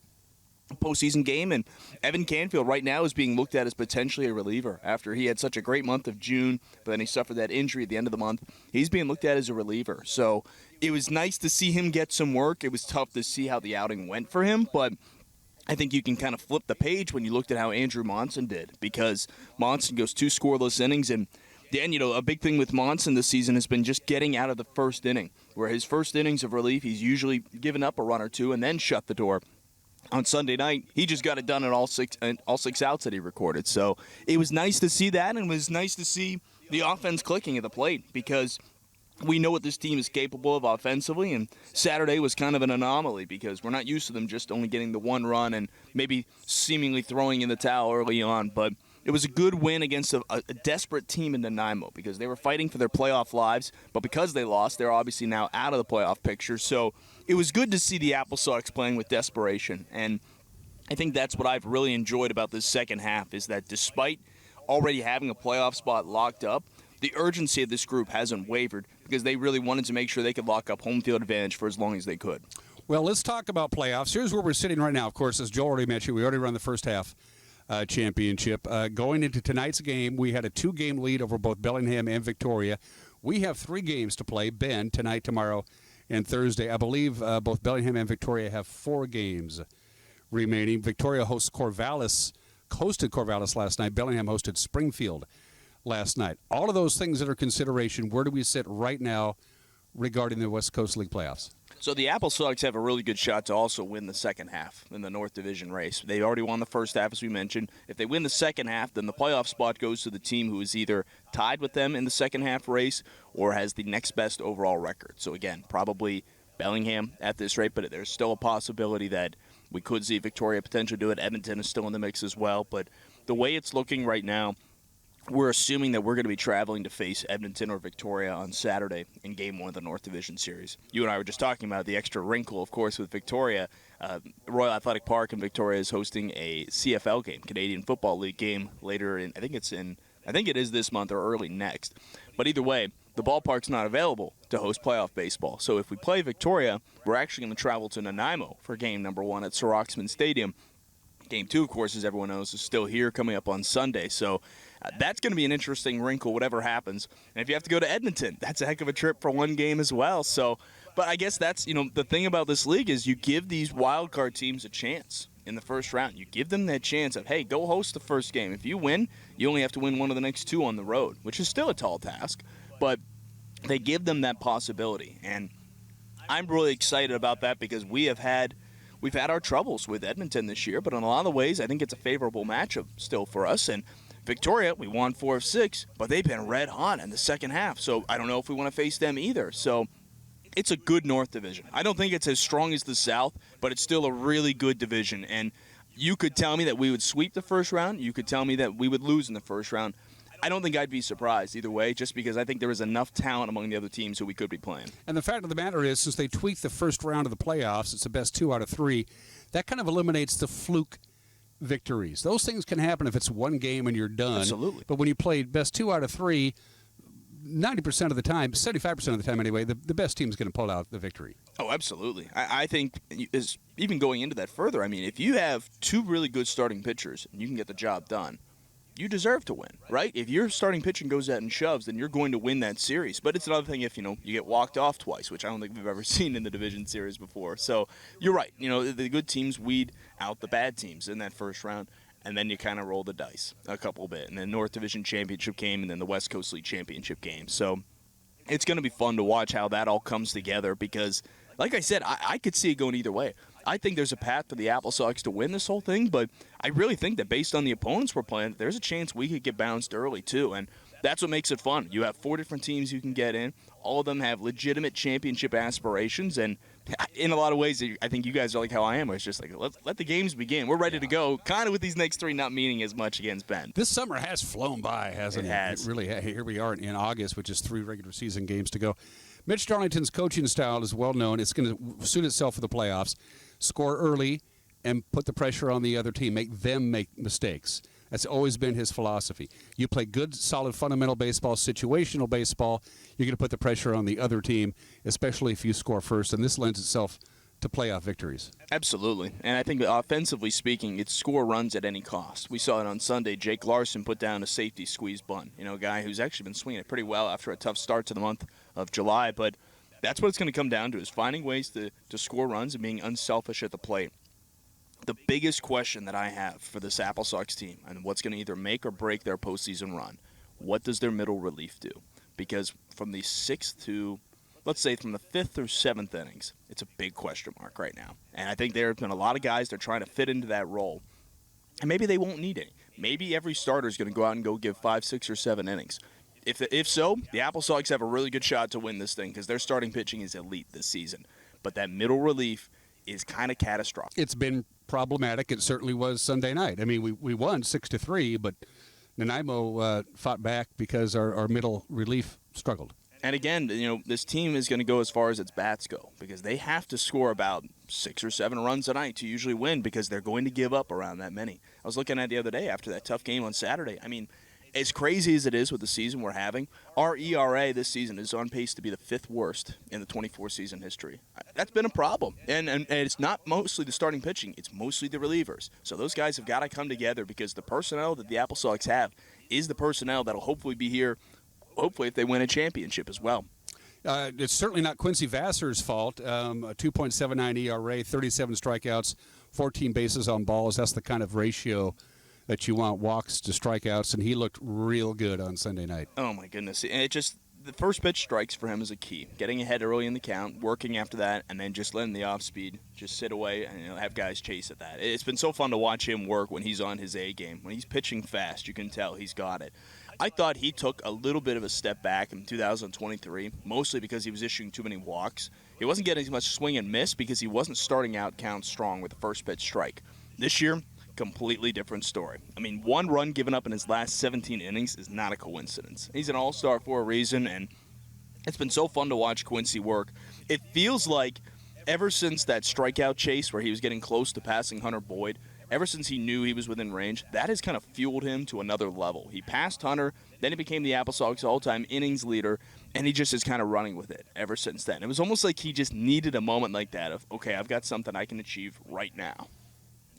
a postseason game, and Evan Canfield right now is being looked at as potentially a reliever after he had such a great month of June, but then he suffered that injury at the end of the month. He's being looked at as a reliever. So it was nice to see him get some work. It was tough to see how the outing went for him, but I think you can kind of flip the page when you looked at how Andrew Monson did, because Monson goes 2 scoreless innings, and Dan, you know, a big thing with Monson this season has been just getting out of the first inning, where his first innings of relief, he's usually given up a run or 2 and then shut the door. On Sunday night, he just got it done in all six outs that he recorded. So it was nice to see that, and it was nice to see the offense clicking at the plate, because we know what this team is capable of offensively, and Saturday was kind of an anomaly because we're not used to them just only getting the 1 run and maybe seemingly throwing in the towel early on. But it was a good win against a desperate team in Nanaimo because they were fighting for their playoff lives, but because they lost, they're obviously now out of the playoff picture. So it was good to see the Apple Sox playing with desperation, and I think that's what I've really enjoyed about this second half is that despite already having a playoff spot locked up, the urgency of this group hasn't wavered because they really wanted to make sure they could lock up home field advantage for as long as they could. Well, let's talk about playoffs. Here's where we're sitting right now. Of course, as Joel already mentioned, we already run the first half championship. Going into tonight's game, we had a 2-game lead over both Bellingham and Victoria. We have 3 games to play, Ben, tonight, tomorrow, and Thursday. I believe both Bellingham and Victoria have 4 games remaining. Victoria hosted Corvallis last night. Bellingham hosted Springfield last night. All of those things that are consideration, where do we sit right now regarding the West Coast League playoffs? So the Apple Sox have a really good shot to also win the second half in the North Division race. They already won the first half, as we mentioned. If they win the second half, then the playoff spot goes to the team who is either tied with them in the second half race or has the next best overall record. So again, probably Bellingham at this rate, but there's still a possibility that we could see Victoria potentially do it. Edmonton is still in the mix as well. But the way it's looking right now, we're assuming that we're going to be traveling to face Edmonton or Victoria on Saturday in Game 1 of the North Division Series. You and I were just talking about the extra wrinkle, of course, with Victoria. Royal Athletic Park in Victoria is hosting a CFL game, Canadian Football League game, later in, I think it is this month or early next. But either way, the ballpark's not available to host playoff baseball. So if we play Victoria, we're actually going to travel to Nanaimo for Game number 1 at Sir Oxman Stadium. Game 2, of course, as everyone knows, is still here coming up on Sunday. So that's going to be an interesting wrinkle, whatever happens. And if you have to go to Edmonton, that's a heck of a trip for one game as well. So, but I guess that's, the thing about this league is you give these wild card teams a chance in the first round. You give them that chance of, hey, go host the first game. If you win, you only have to win one of the next 2 on the road, which is still a tall task. But they give them that possibility. And I'm really excited about that because we've had our troubles with Edmonton this year, but in a lot of ways, I think it's a favorable matchup still for us. And Victoria, we won 4 of 6, but they've been red hot in the second half. So I don't know if we want to face them either. So it's a good North Division. I don't think it's as strong as the South, but it's still a really good division. And you could tell me that we would sweep the first round. You could tell me that we would lose in the first round. I don't think I'd be surprised either way, just because I think there is enough talent among the other teams who we could be playing. And the fact of the matter is, since they tweaked the first round of the playoffs, it's the best 2 out of 3, that kind of eliminates the fluke victories. Those things can happen if it's one game and you're done. Absolutely. But when you play best 2 out of 3, 90% of the time, 75% of the time anyway, the best team's going to pull out the victory. Oh, absolutely. I think even going into that further, if you have 2 really good starting pitchers and you can get the job done, you deserve to win, right? If your starting pitching goes out and shoves, then you're going to win that series. But it's another thing if, you get walked off twice, which I don't think we've ever seen in the division series before. So you're right. The good teams weed out the bad teams in that first round, and then you kind of roll the dice a couple bit. And then North Division Championship game and then the West Coast League Championship game. So it's going to be fun to watch how that all comes together because, like I said, I could see it going either way. I think there's a path for the Apple Sox to win this whole thing, but I really think that based on the opponents we're playing, there's a chance we could get bounced early too, and that's what makes it fun. You have 4 different teams you can get in. All of them have legitimate championship aspirations, and in a lot of ways, I think you guys are like how I am, where it's just like, let the games begin. We're ready to go, kind of with these next 3 not meaning as much against Ben. This summer has flown by, hasn't it? It has. It really has. Here we are in August, which is 3 regular season games to go. Mitch Darlington's coaching style is well known. It's going to suit itself for the playoffs. Score early and put the pressure on the other team. Make them make mistakes. That's always been his philosophy. You play good, solid, fundamental baseball, situational baseball, you're going to put the pressure on the other team, especially if you score first, and this lends itself to playoff victories. Absolutely. And I think offensively speaking, it's score runs at any cost. We saw it on Sunday. Jake Larson put down a safety squeeze bunt. A guy who's actually been swinging it pretty well after a tough start to the month of July. But that's what it's going to come down to, is finding ways to score runs and being unselfish at the plate. The biggest question that I have for this Apple Sox team and what's going to either make or break their postseason run, what does their middle relief do? Because from the 6th to, let's say, from the 5th through 7th innings, it's a big question mark right now. And I think there have been a lot of guys that are trying to fit into that role. And maybe they won't need any. Maybe every starter is going to go out and go give 5, 6, or 7 innings. If so, the Apple Sox have a really good shot to win this thing because their starting pitching is elite this season. But that middle relief is kind of catastrophic. It's been problematic. It certainly was Sunday night. We won 6-3, but Nanaimo fought back because our middle relief struggled. And again, this team is going to go as far as its bats go because they have to score about 6 or 7 runs a night to usually win because they're going to give up around that many. I was looking at the other day after that tough game on Saturday. I mean, as crazy as it is with the season we're having, our ERA this season is on pace to be the 5th worst in the 24-season history. That's been a problem. And it's not mostly the starting pitching. It's mostly the relievers. So those guys have got to come together because the personnel that the Apple Sox have is the personnel that will hopefully be here, hopefully if they win a championship as well. It's certainly not Quincy Vassar's fault. A 2.79 ERA, 37 strikeouts, 14 bases on balls. That's the kind of ratio that you want, walks to strikeouts, and he looked real good on Sunday night. Oh, my goodness. And the first pitch strikes for him is a key. Getting ahead early in the count, working after that, and then just letting the off-speed just sit away and have guys chase at that. It's been so fun to watch him work when he's on his A game. When he's pitching fast, you can tell he's got it. I thought he took a little bit of a step back in 2023, mostly because he was issuing too many walks. He wasn't getting as much swing and miss because he wasn't starting out count strong with the first pitch strike. This year, completely different story. I mean, 1 run given up in his last 17 innings is not a coincidence. He's an all-star for a reason, and it's been so fun to watch Quincy work. It feels like ever since that strikeout chase where he was getting close to passing Hunter Boyd, ever since he knew he was within range, that has kind of fueled him to another level. He passed Hunter, then he became the Apple Sox all-time innings leader, and he just is kind of running with it ever since then. It was almost like he just needed a moment like that of, okay, I've got something I can achieve right now.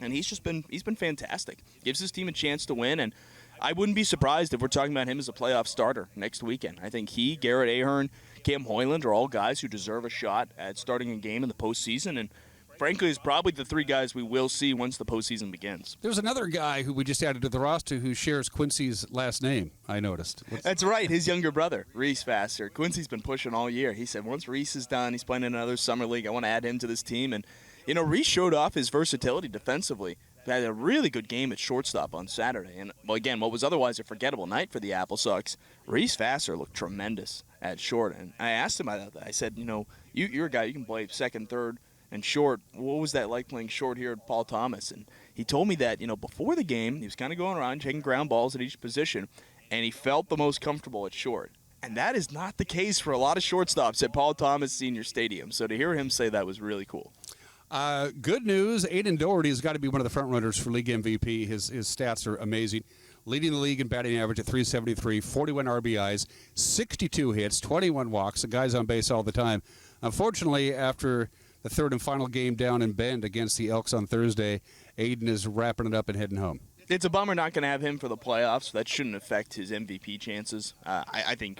And he's been fantastic. Gives his team a chance to win, and I wouldn't be surprised if we're talking about him as a playoff starter next weekend. I think he, Garrett Ahern, Cam Hoyland are all guys who deserve a shot at starting a game in the postseason, and frankly is probably the 3 guys we will see once the postseason begins. There's another guy who we just added to the roster who shares Quincy's last name, I noticed. That's right, his younger brother, Reese Vassar. Quincy's been pushing all year. He said once Reese is done, he's playing in another summer league, I want to add him to this team, and Reese showed off his versatility defensively. He had a really good game at shortstop on Saturday. And, well, again, what was otherwise a forgettable night for the Apple Sox, Reese Vassar looked tremendous at short. And I asked him about that. I said, you're a guy, you can play second, third, and short. What was that like playing short here at Paul Thomas? And he told me that, before the game, he was kind of going around, taking ground balls at each position, and he felt the most comfortable at short. And that is not the case for a lot of shortstops at Paul Thomas Senior Stadium. So to hear him say that was really cool. Good news, Aiden Doherty has got to be one of the front runners for league MVP. His stats are amazing. Leading the league in batting average at .373, 41 RBIs, 62 hits, 21 walks. The guy's on base all the time. Unfortunately, after the third and final game down in Bend against the Elks on Thursday, Aiden is wrapping it up and heading home. It's a bummer not going to have him for the playoffs. That shouldn't affect his MVP chances. I think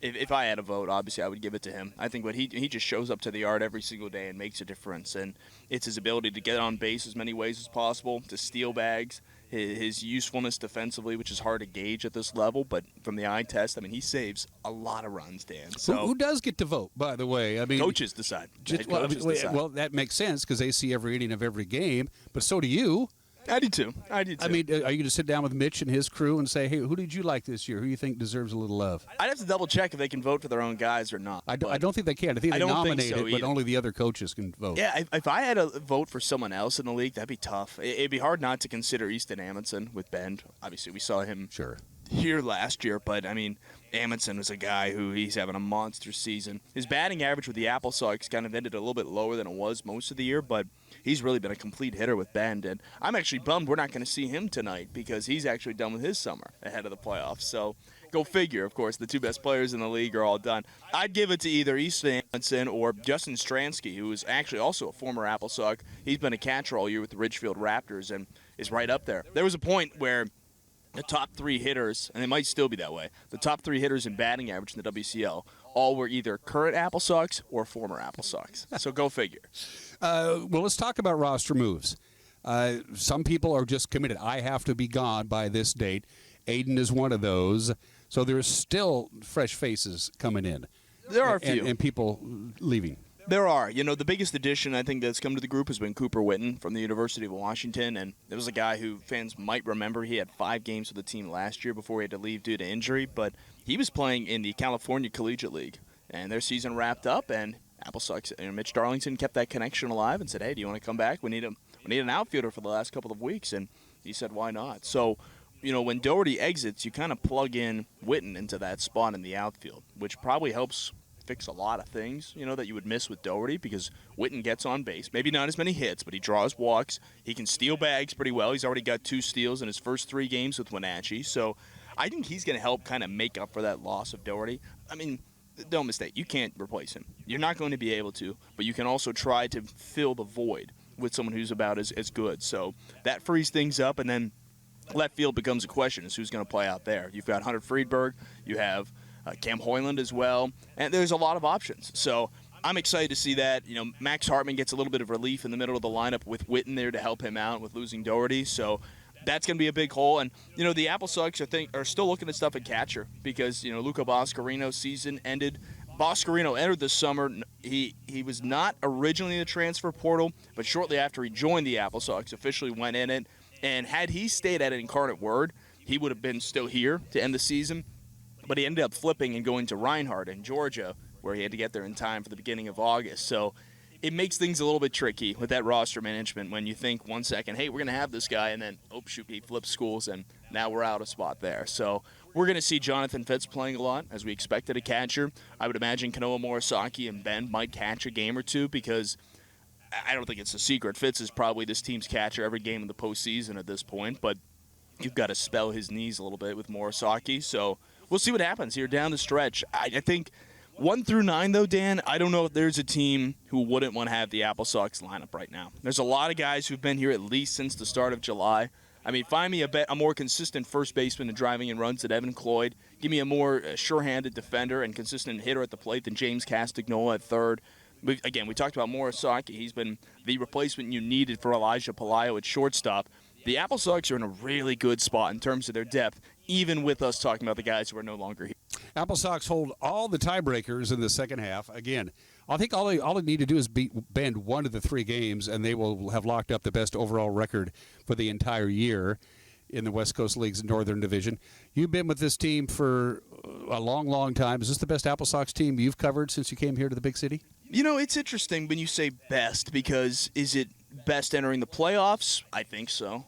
if I had a vote, obviously I would give it to him. I think he just shows up to the yard every single day and makes a difference. And it's his ability to get on base as many ways as possible, to steal bags, his usefulness defensively, which is hard to gauge at this level. But from the eye test, he saves a lot of runs, Dan. So who does get to vote, by the way? Coaches decide. Well, that makes sense because they see every inning of every game, but so do you. I do too. Are you going to sit down with Mitch and his crew and say, hey, who did you like this year? Who do you think deserves a little love? I'd have to double check if they can vote for their own guys or not. I don't think they can. I think they nominate it, but only the other coaches can vote. Yeah, if I had to vote for someone else in the league, that'd be tough. It'd be hard not to consider Easton Amundsen with Bend. Obviously, we saw him here last year, but Amundsen was a guy who he's having a monster season. His batting average with the Apple Sox kind of ended a little bit lower than it was most of the year, but he's really been a complete hitter with Bend, and I'm actually bummed we're not going to see him tonight because he's actually done with his summer ahead of the playoffs. So go figure, of course, the 2 best players in the league are all done. I'd give it to either Easton Amundsen or Justin Stransky, who is actually also a former Apple Sox. He's been a catcher all year with the Ridgefield Raptors and is right up there. There was a point where the top 3 hitters, and it might still be that way, the top 3 hitters in batting average in the WCL all were either current Apple Sox or former Apple Sox. So go figure. Well, let's talk about roster moves. Some people are just committed. I have to be gone by this date. Aiden is one of those. So there's still fresh faces coming in. There are a few. And people leaving. There are. The biggest addition I think that's come to the group has been Cooper Witten from the University of Washington. And there was a guy who fans might remember. He had 5 games with the team last year before he had to leave due to injury. But he was playing in the California Collegiate League. And their season wrapped up, and Apple Sox, Mitch Darlington kept that connection alive and said, hey, do you want to come back? We need an outfielder for the last couple of weeks. And he said, why not? So when Doherty exits, you kind of plug in Witten into that spot in the outfield, which probably helps fix a lot of things, that you would miss with Doherty, because Witten gets on base. Maybe not as many hits, but he draws walks. He can steal bags pretty well. He's already got 2 steals in his first 3 games with Wenatchee. So I think he's going to help kind of make up for that loss of Doherty. I mean, don't mistake, you can't replace him. You're not going to be able to, but you can also try to fill the void with someone who's about as good. So that frees things up, and then left field becomes a question is who's going to play out there. You've got Hunter Friedberg. You have Cam Hoyland as well, and there's a lot of options. So I'm excited to see that. Max Hartman gets a little bit of relief in the middle of the lineup with Witten there to help him out with losing Doherty. So that's going to be a big hole. And, the Apple Sox, I think, are still looking at stuff at catcher because, Luca Boscarino's season ended. Boscarino entered this summer. He was not originally in the transfer portal, but shortly after he joined the Apple Sox, officially went in it. And had he stayed at Incarnate Word, he would have been still here to end the season. But he ended up flipping and going to Reinhardt in Georgia, where he had to get there in time for the beginning of August. So it makes things a little bit tricky with that roster management when you think 1 second, hey, we're going to have this guy, and then, oh, shoot, he flips schools, and now we're out of spot there. So we're going to see Jonathan Fitz playing a lot, as we expected a catcher. I would imagine Kanoa Morisaki and Ben might catch a game or two because I don't think it's a secret. Fitz is probably this team's catcher every game in the postseason at this point, but you've got to spell his knees a little bit with Morisaki. So we'll see what happens here down the stretch. I think 1 through 9, though, Dan, I don't know if there's a team who wouldn't want to have the Apple Sox lineup right now. There's a lot of guys who've been here at least since the start of July. I mean, find me a more consistent first baseman in driving in runs than Evan Cloyd. Give me a more sure-handed defender and consistent hitter at the plate than James Castagnola at third. We talked about Morisaki. He's been the replacement you needed for Elijah Palaio at shortstop. The Apple Sox are in a really good spot in terms of their depth, even with us talking about the guys who are no longer here. Apple Sox hold all the tiebreakers in the second half. Again, I think all they need to do is bend 1 of the 3 games, and they will have locked up the best overall record for the entire year in the West Coast League's Northern Division. You've been with this team for a long, long time. Is this the best Apple Sox team you've covered since you came here to the big city? It's interesting when you say best, because is it best entering the playoffs? I think so.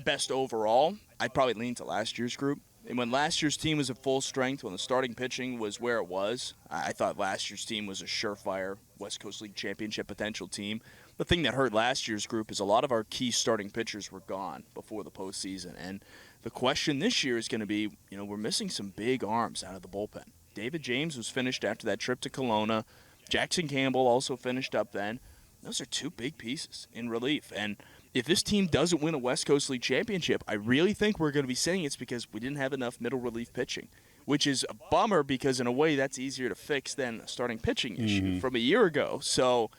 Best overall, I'd probably lean to last year's group. And when last year's team was at full strength, when the starting pitching was where it was, I thought last year's team was a surefire West Coast League championship potential team. The thing that hurt last year's group is a lot of our key starting pitchers were gone before the postseason. And the question this year is going to be, we're missing some big arms out of the bullpen. David James was finished after that trip to Kelowna. Jackson Campbell also finished up then. Those are 2 big pieces in relief. And if this team doesn't win a West Coast League championship, I really think we're going to be saying it's because we didn't have enough middle relief pitching, which is a bummer because in a way that's easier to fix than a starting pitching issue from a year ago. So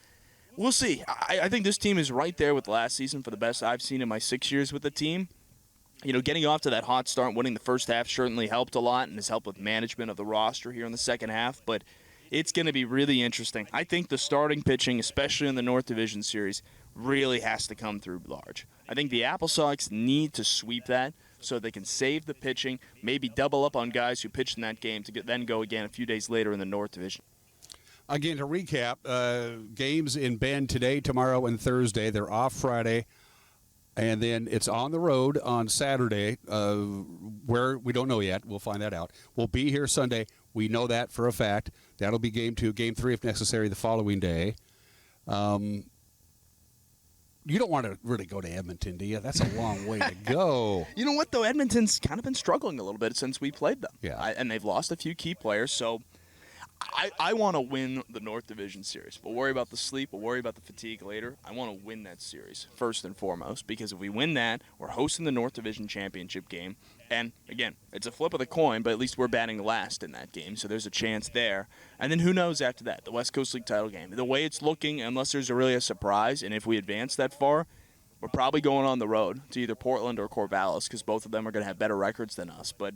we'll see. I think this team is right there with last season for the best I've seen in my 6 years with the team. Getting off to that hot start, winning the first half certainly helped a lot and has helped with management of the roster here in the second half, but it's going to be really interesting. I think the starting pitching, especially in the North Division Series, really has to come through large. I think the Apple Sox need to sweep that so they can save the pitching, maybe double up on guys who pitched in that game to then go again a few days later in the North Division. Again, to recap, games in Bend today, tomorrow, and Thursday. They're off Friday, and then it's on the road on Saturday, where we don't know yet. We'll find that out. We'll be here Sunday. We know that for a fact. That'll be game 2, game 3 if necessary the following day. You don't want to really go to Edmonton, do you? That's a long way to go. You know what, though? Edmonton's kind of been struggling a little bit since we played them. Yeah. And they've lost a few key players, so I want to win the North Division Series. We'll worry about the sleep. We'll worry about the fatigue later. I want to win that series first and foremost, because if we win that, we're hosting the North Division Championship game. And, again, it's a flip of the coin, but at least we're batting last in that game, so there's a chance there. And then who knows after that, the West Coast League title game. The way it's looking, unless there's really a surprise, and if we advance that far, we're probably going on the road to either Portland or Corvallis, because both of them are going to have better records than us. But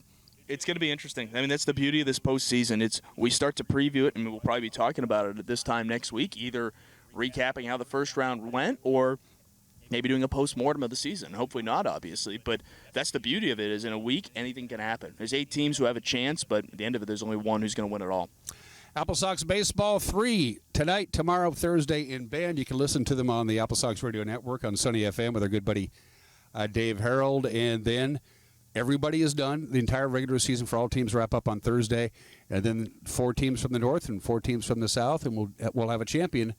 it's going to be interesting. I mean, that's the beauty of this postseason. We start to preview it, and we'll probably be talking about it at this time next week, either recapping how the first round went or maybe doing a post-mortem of the season. Hopefully not, obviously, but that's the beauty of it, is in a week, anything can happen. There's 8 teams who have a chance, but at the end of it, there's only one who's going to win it all. Apple Sox Baseball 3 tonight, tomorrow, Thursday in Bend. You can listen to them on the Apple Sox Radio Network on Sunny FM with our good buddy Dave Harold. And then everybody is done. The entire regular season for all teams wrap up on Thursday, and then 4 teams from the north and 4 teams from the south, and we'll have a champion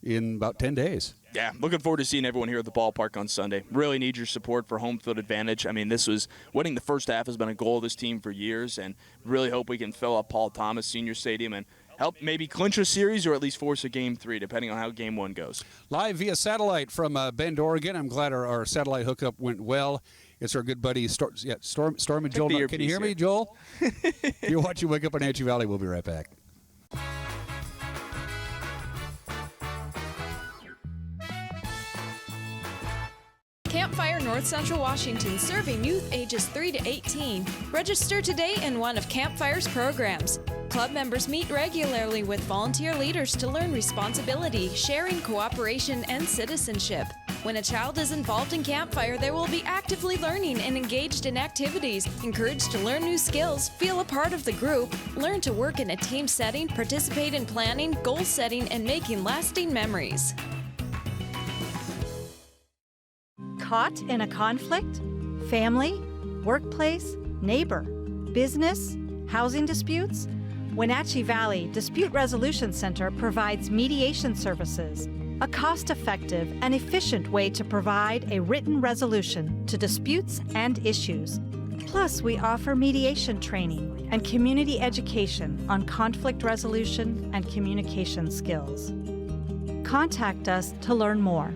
in about 10 days. Yeah, looking forward to seeing everyone here at the ballpark on Sunday. Really need your support for home field advantage. I mean, winning the first half has been a goal of this team for years, and really hope we can fill up Paul Thomas Senior Stadium and help maybe clinch a series or at least force a Game 3, depending on how Game 1 goes. Live via satellite from Bend, Oregon. I'm glad our satellite hookup went well. It's our good buddy Storm and Joel. Can you hear me, Joel? You're watching Wake Up Wenatchee Valley. We'll be right back. Campfire North Central Washington, serving youth ages 3 to 18. Register today in one of Campfire's programs. Club members meet regularly with volunteer leaders to learn responsibility, sharing, cooperation, and citizenship. When a child is involved in Campfire, they will be actively learning and engaged in activities, encouraged to learn new skills, feel a part of the group, learn to work in a team setting, participate in planning, goal setting, and making lasting memories. Caught in a conflict? Family? Workplace? Neighbor? Business? Housing disputes? Wenatchee Valley Dispute Resolution Center provides mediation services, a cost-effective and efficient way to provide a written resolution to disputes and issues. Plus, we offer mediation training and community education on conflict resolution and communication skills. Contact us to learn more.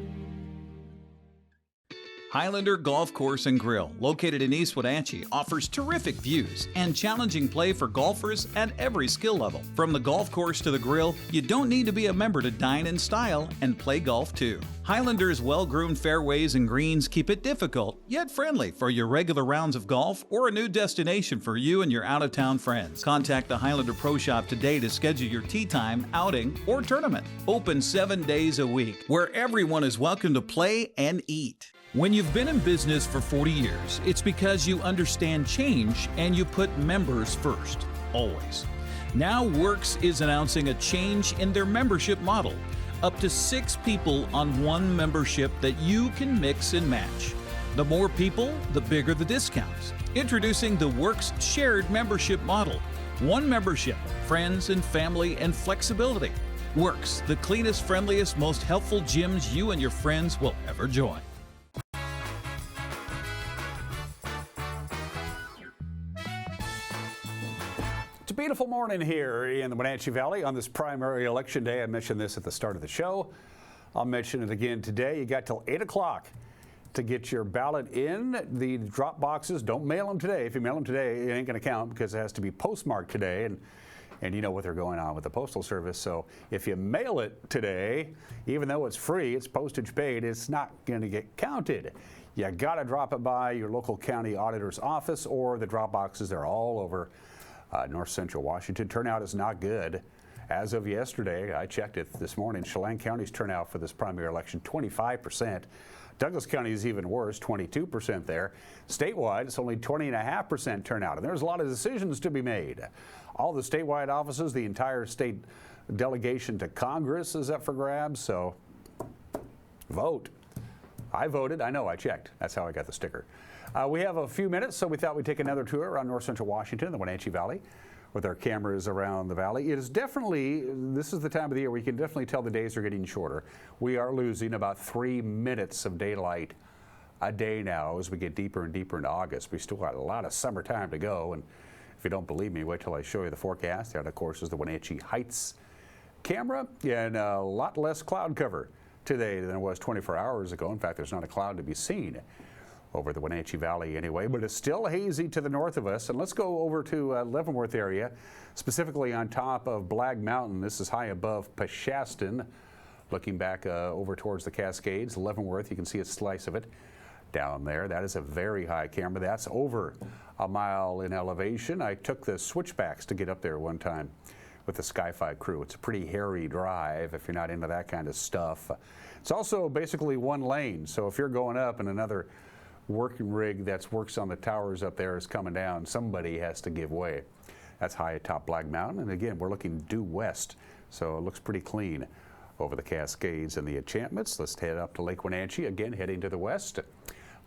Highlander Golf Course and Grill, located in East Wenatchee, offers terrific views and challenging play for golfers at every skill level. From the golf course to the grill, you don't need to be a member to dine in style and play golf too. Highlander's well-groomed fairways and greens keep it difficult, yet friendly for your regular rounds of golf or a new destination for you and your out-of-town friends. Contact the Highlander Pro Shop today to schedule your tee time, outing, or tournament. Open 7 days a week, where everyone is welcome to play and eat. When you've been in business for 40 years, it's because you understand change and you put members first, always. Now Works is announcing a change in their membership model. Up to 6 people on one membership that you can mix and match. The more people, the bigger the discounts. Introducing the Works shared membership model. One membership, friends and family and flexibility. Works, the cleanest, friendliest, most helpful gyms you and your friends will ever join. It's a beautiful morning here in the Wenatchee Valley on this primary election day. I mentioned this at the start of the show. I'll mention it again today. You got till 8 o'clock to get your ballot in. The drop boxes, don't mail them today. If you mail them today, it ain't going to count because it has to be postmarked today. And you know what they're going on with the Postal Service. So if you mail it today, even though it's free, it's postage paid, it's not going to get counted. You got to drop it by your local county auditor's office or the drop boxes. They're all over North Central Washington. Turnout is not good. As of yesterday, I checked it this morning, Chelan County's turnout for this primary election, 25%. Douglas County is even worse, 22% there. Statewide, it's only 20.5% turnout, and there's a lot of decisions to be made. All the statewide offices, the entire state delegation to Congress is up for grabs, so vote. I voted. I know, I checked. That's how I got the sticker. We have a few minutes, so we thought we'd take another tour around North Central Washington, the Wenatchee Valley, with our cameras around the valley. It is definitely, this is the time of the year where you can definitely tell the days are getting shorter. We are losing about 3 minutes of daylight a day now as we get deeper and deeper into August. We still got a lot of summertime to go, and if you don't believe me, wait till I show you the forecast. That, of course, is the Wenatchee Heights camera, and a lot less cloud cover today than it was 24 hours ago. In fact, there's not a cloud to be seen over the Wenatchee Valley anyway, but it's still hazy to the north of us. And let's go over to Leavenworth area, specifically on top of Blag Mountain. This is high above Peshastin. Looking back over towards the Cascades, Leavenworth, you can see a slice of it down there. That is a very high camera. That's over a mile in elevation. I took the switchbacks to get up there one time with the Sky-Fi crew. It's a pretty hairy drive if you're not into that kind of stuff. It's also basically one lane, so if you're going up and another working rig that works on the towers up there is coming down, somebody has to give way. That's high atop Blag Mountain, and again, we're looking due west, so it looks pretty clean over the Cascades and the Enchantments. Let's head up to Lake Wenatchee, again heading to the west.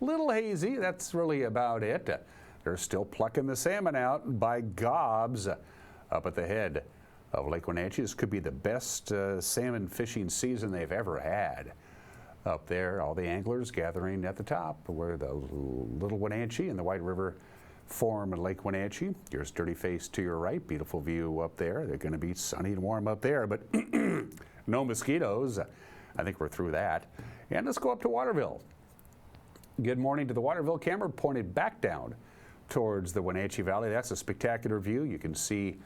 Little hazy, that's really about it. They're still plucking the salmon out by gobs up at the head of Lake Wenatchee. This could be the best salmon fishing season they've ever had. Up there, all the anglers gathering at the top where the Little Wenatchee and the White River form in Lake Wenatchee. Here's Dirty Face to your right. Beautiful view up there. They're going to be sunny and warm up there, but no mosquitoes. I think we're through that. And let's go up to Waterville. Good morning to the Waterville camera pointed back down towards the Wenatchee Valley. That's a spectacular view. You can see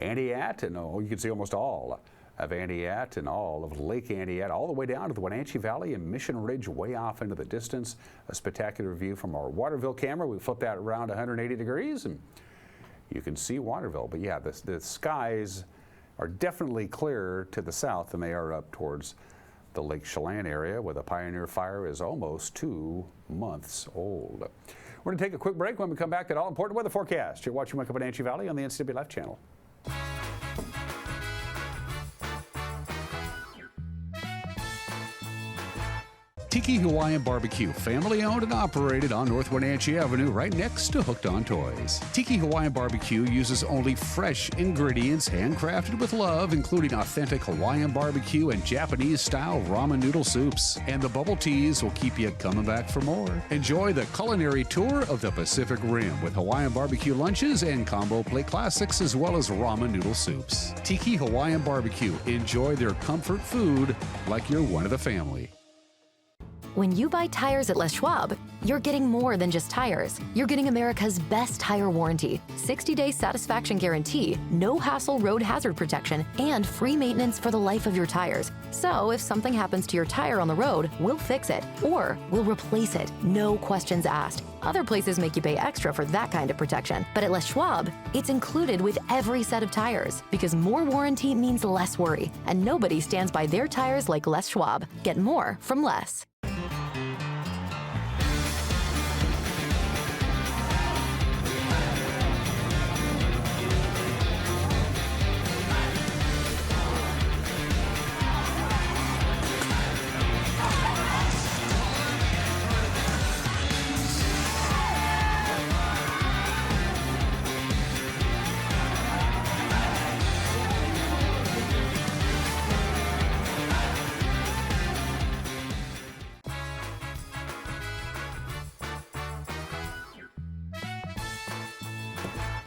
Aniat, and you can see almost all of Aniat and all of Lake Aniat, all the way down to the Wenatchee Valley and Mission Ridge way off into the distance. A spectacular view from our Waterville camera. We flip that around 180 degrees and you can see Waterville. But yeah, the skies are definitely clearer to the south than they are up towards the Lake Chelan area, where the Pioneer Fire is almost 2 months old. We're going to take a quick break. When we come back, that all-important weather forecast. You're watching Wake Up Wenatchee Valley on the NCW Life channel. Tiki Hawaiian Barbecue, family owned and operated on North Wenatchee Avenue, right next to Hooked on Toys. Tiki Hawaiian Barbecue uses only fresh ingredients, handcrafted with love, including authentic Hawaiian barbecue and Japanese-style ramen noodle soups. And the bubble teas will keep you coming back for more. Enjoy the culinary tour of the Pacific Rim with Hawaiian barbecue lunches and combo plate classics, as well as ramen noodle soups. Tiki Hawaiian Barbecue. Enjoy their comfort food like you're one of the family. When you buy tires at Les Schwab, you're getting more than just tires. You're getting America's best tire warranty, 60-day satisfaction guarantee, no hassle road hazard protection, and free maintenance for the life of your tires. So if something happens to your tire on the road, we'll fix it, or we'll replace it, no questions asked. Other places make you pay extra for that kind of protection, but at Les Schwab, it's included with every set of tires, because more warranty means less worry, and nobody stands by their tires like Les Schwab. Get more from less.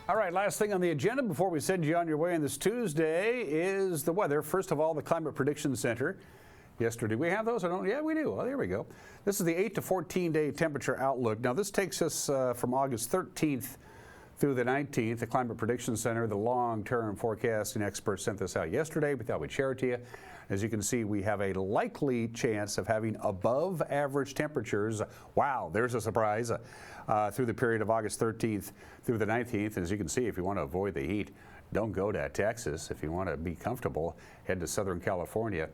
All right, last thing on the agenda before we send you on your way on this Tuesday is the weather. First of all, the Climate Prediction Center. Yesterday, we have those? I don't. Yeah, we do. Oh, there we go. This is the 8 to 14-day temperature outlook. Now, this takes us from August 13th through the 19th. The Climate Prediction Center, the long-term forecasting experts, sent this out yesterday. We thought we'd share it to you. As you can see, we have a likely chance of having above average temperatures. Wow, there's a surprise. Through the period of August 13th through the 19th. And as you can see, if you want to avoid the heat, don't go to Texas. If you want to be comfortable, head to Southern California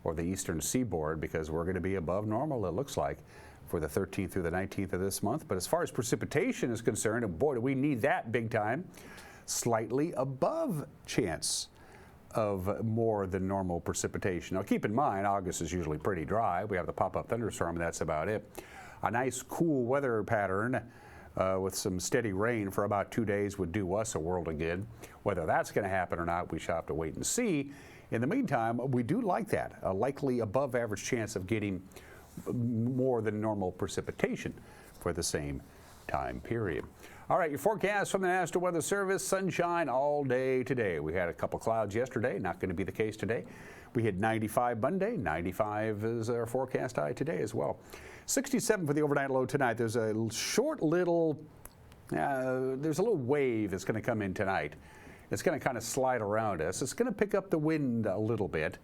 or the eastern seaboard, because we're going to be above normal, it looks like, for the 13th through the 19th of this month. But as far as precipitation is concerned, and boy, do we need that big time, slightly above chance of more than normal precipitation. Now keep in mind, August is usually pretty dry. We have the pop-up thunderstorm, and that's about it. A nice cool weather pattern with some steady rain for about 2 days would do us a world of good. Whether that's going to happen or not, we shall have to wait and see. In the meantime, we do like that, a likely above average chance of getting more than normal precipitation for the same time period. All right, your forecast from the National Weather Service: sunshine all day today. We had a couple clouds yesterday, not going to be the case today. We had 95 Monday, 95 is our forecast high today as well. 67 for the overnight low tonight. There's a short little, there's a little wave that's going to come in tonight. It's going to kind of slide around us. It's going to pick up the wind a little bit.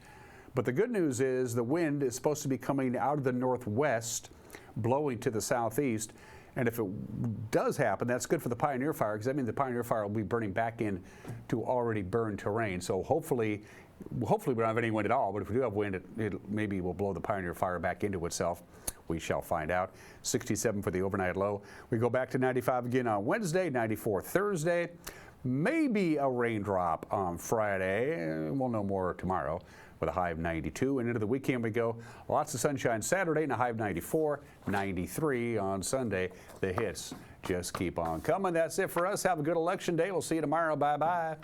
But the good news is the wind is supposed to be coming out of the northwest, blowing to the southeast. And if it does happen, that's good for the Pioneer Fire, because that means the Pioneer Fire will be burning back in to already burned terrain. So hopefully we don't have any wind at all, but if we do have wind, it maybe will blow the Pioneer Fire back into itself. We shall find out. 67 for the overnight low. We go back to 95 again on Wednesday, 94 Thursday, maybe a raindrop on Friday. We'll know more tomorrow with a high of 92. And into the weekend we go. Lots of sunshine Saturday and a high of 94, 93 on Sunday. The hits just keep on coming. That's it for us. Have a good election day. We'll see you tomorrow. Bye-bye.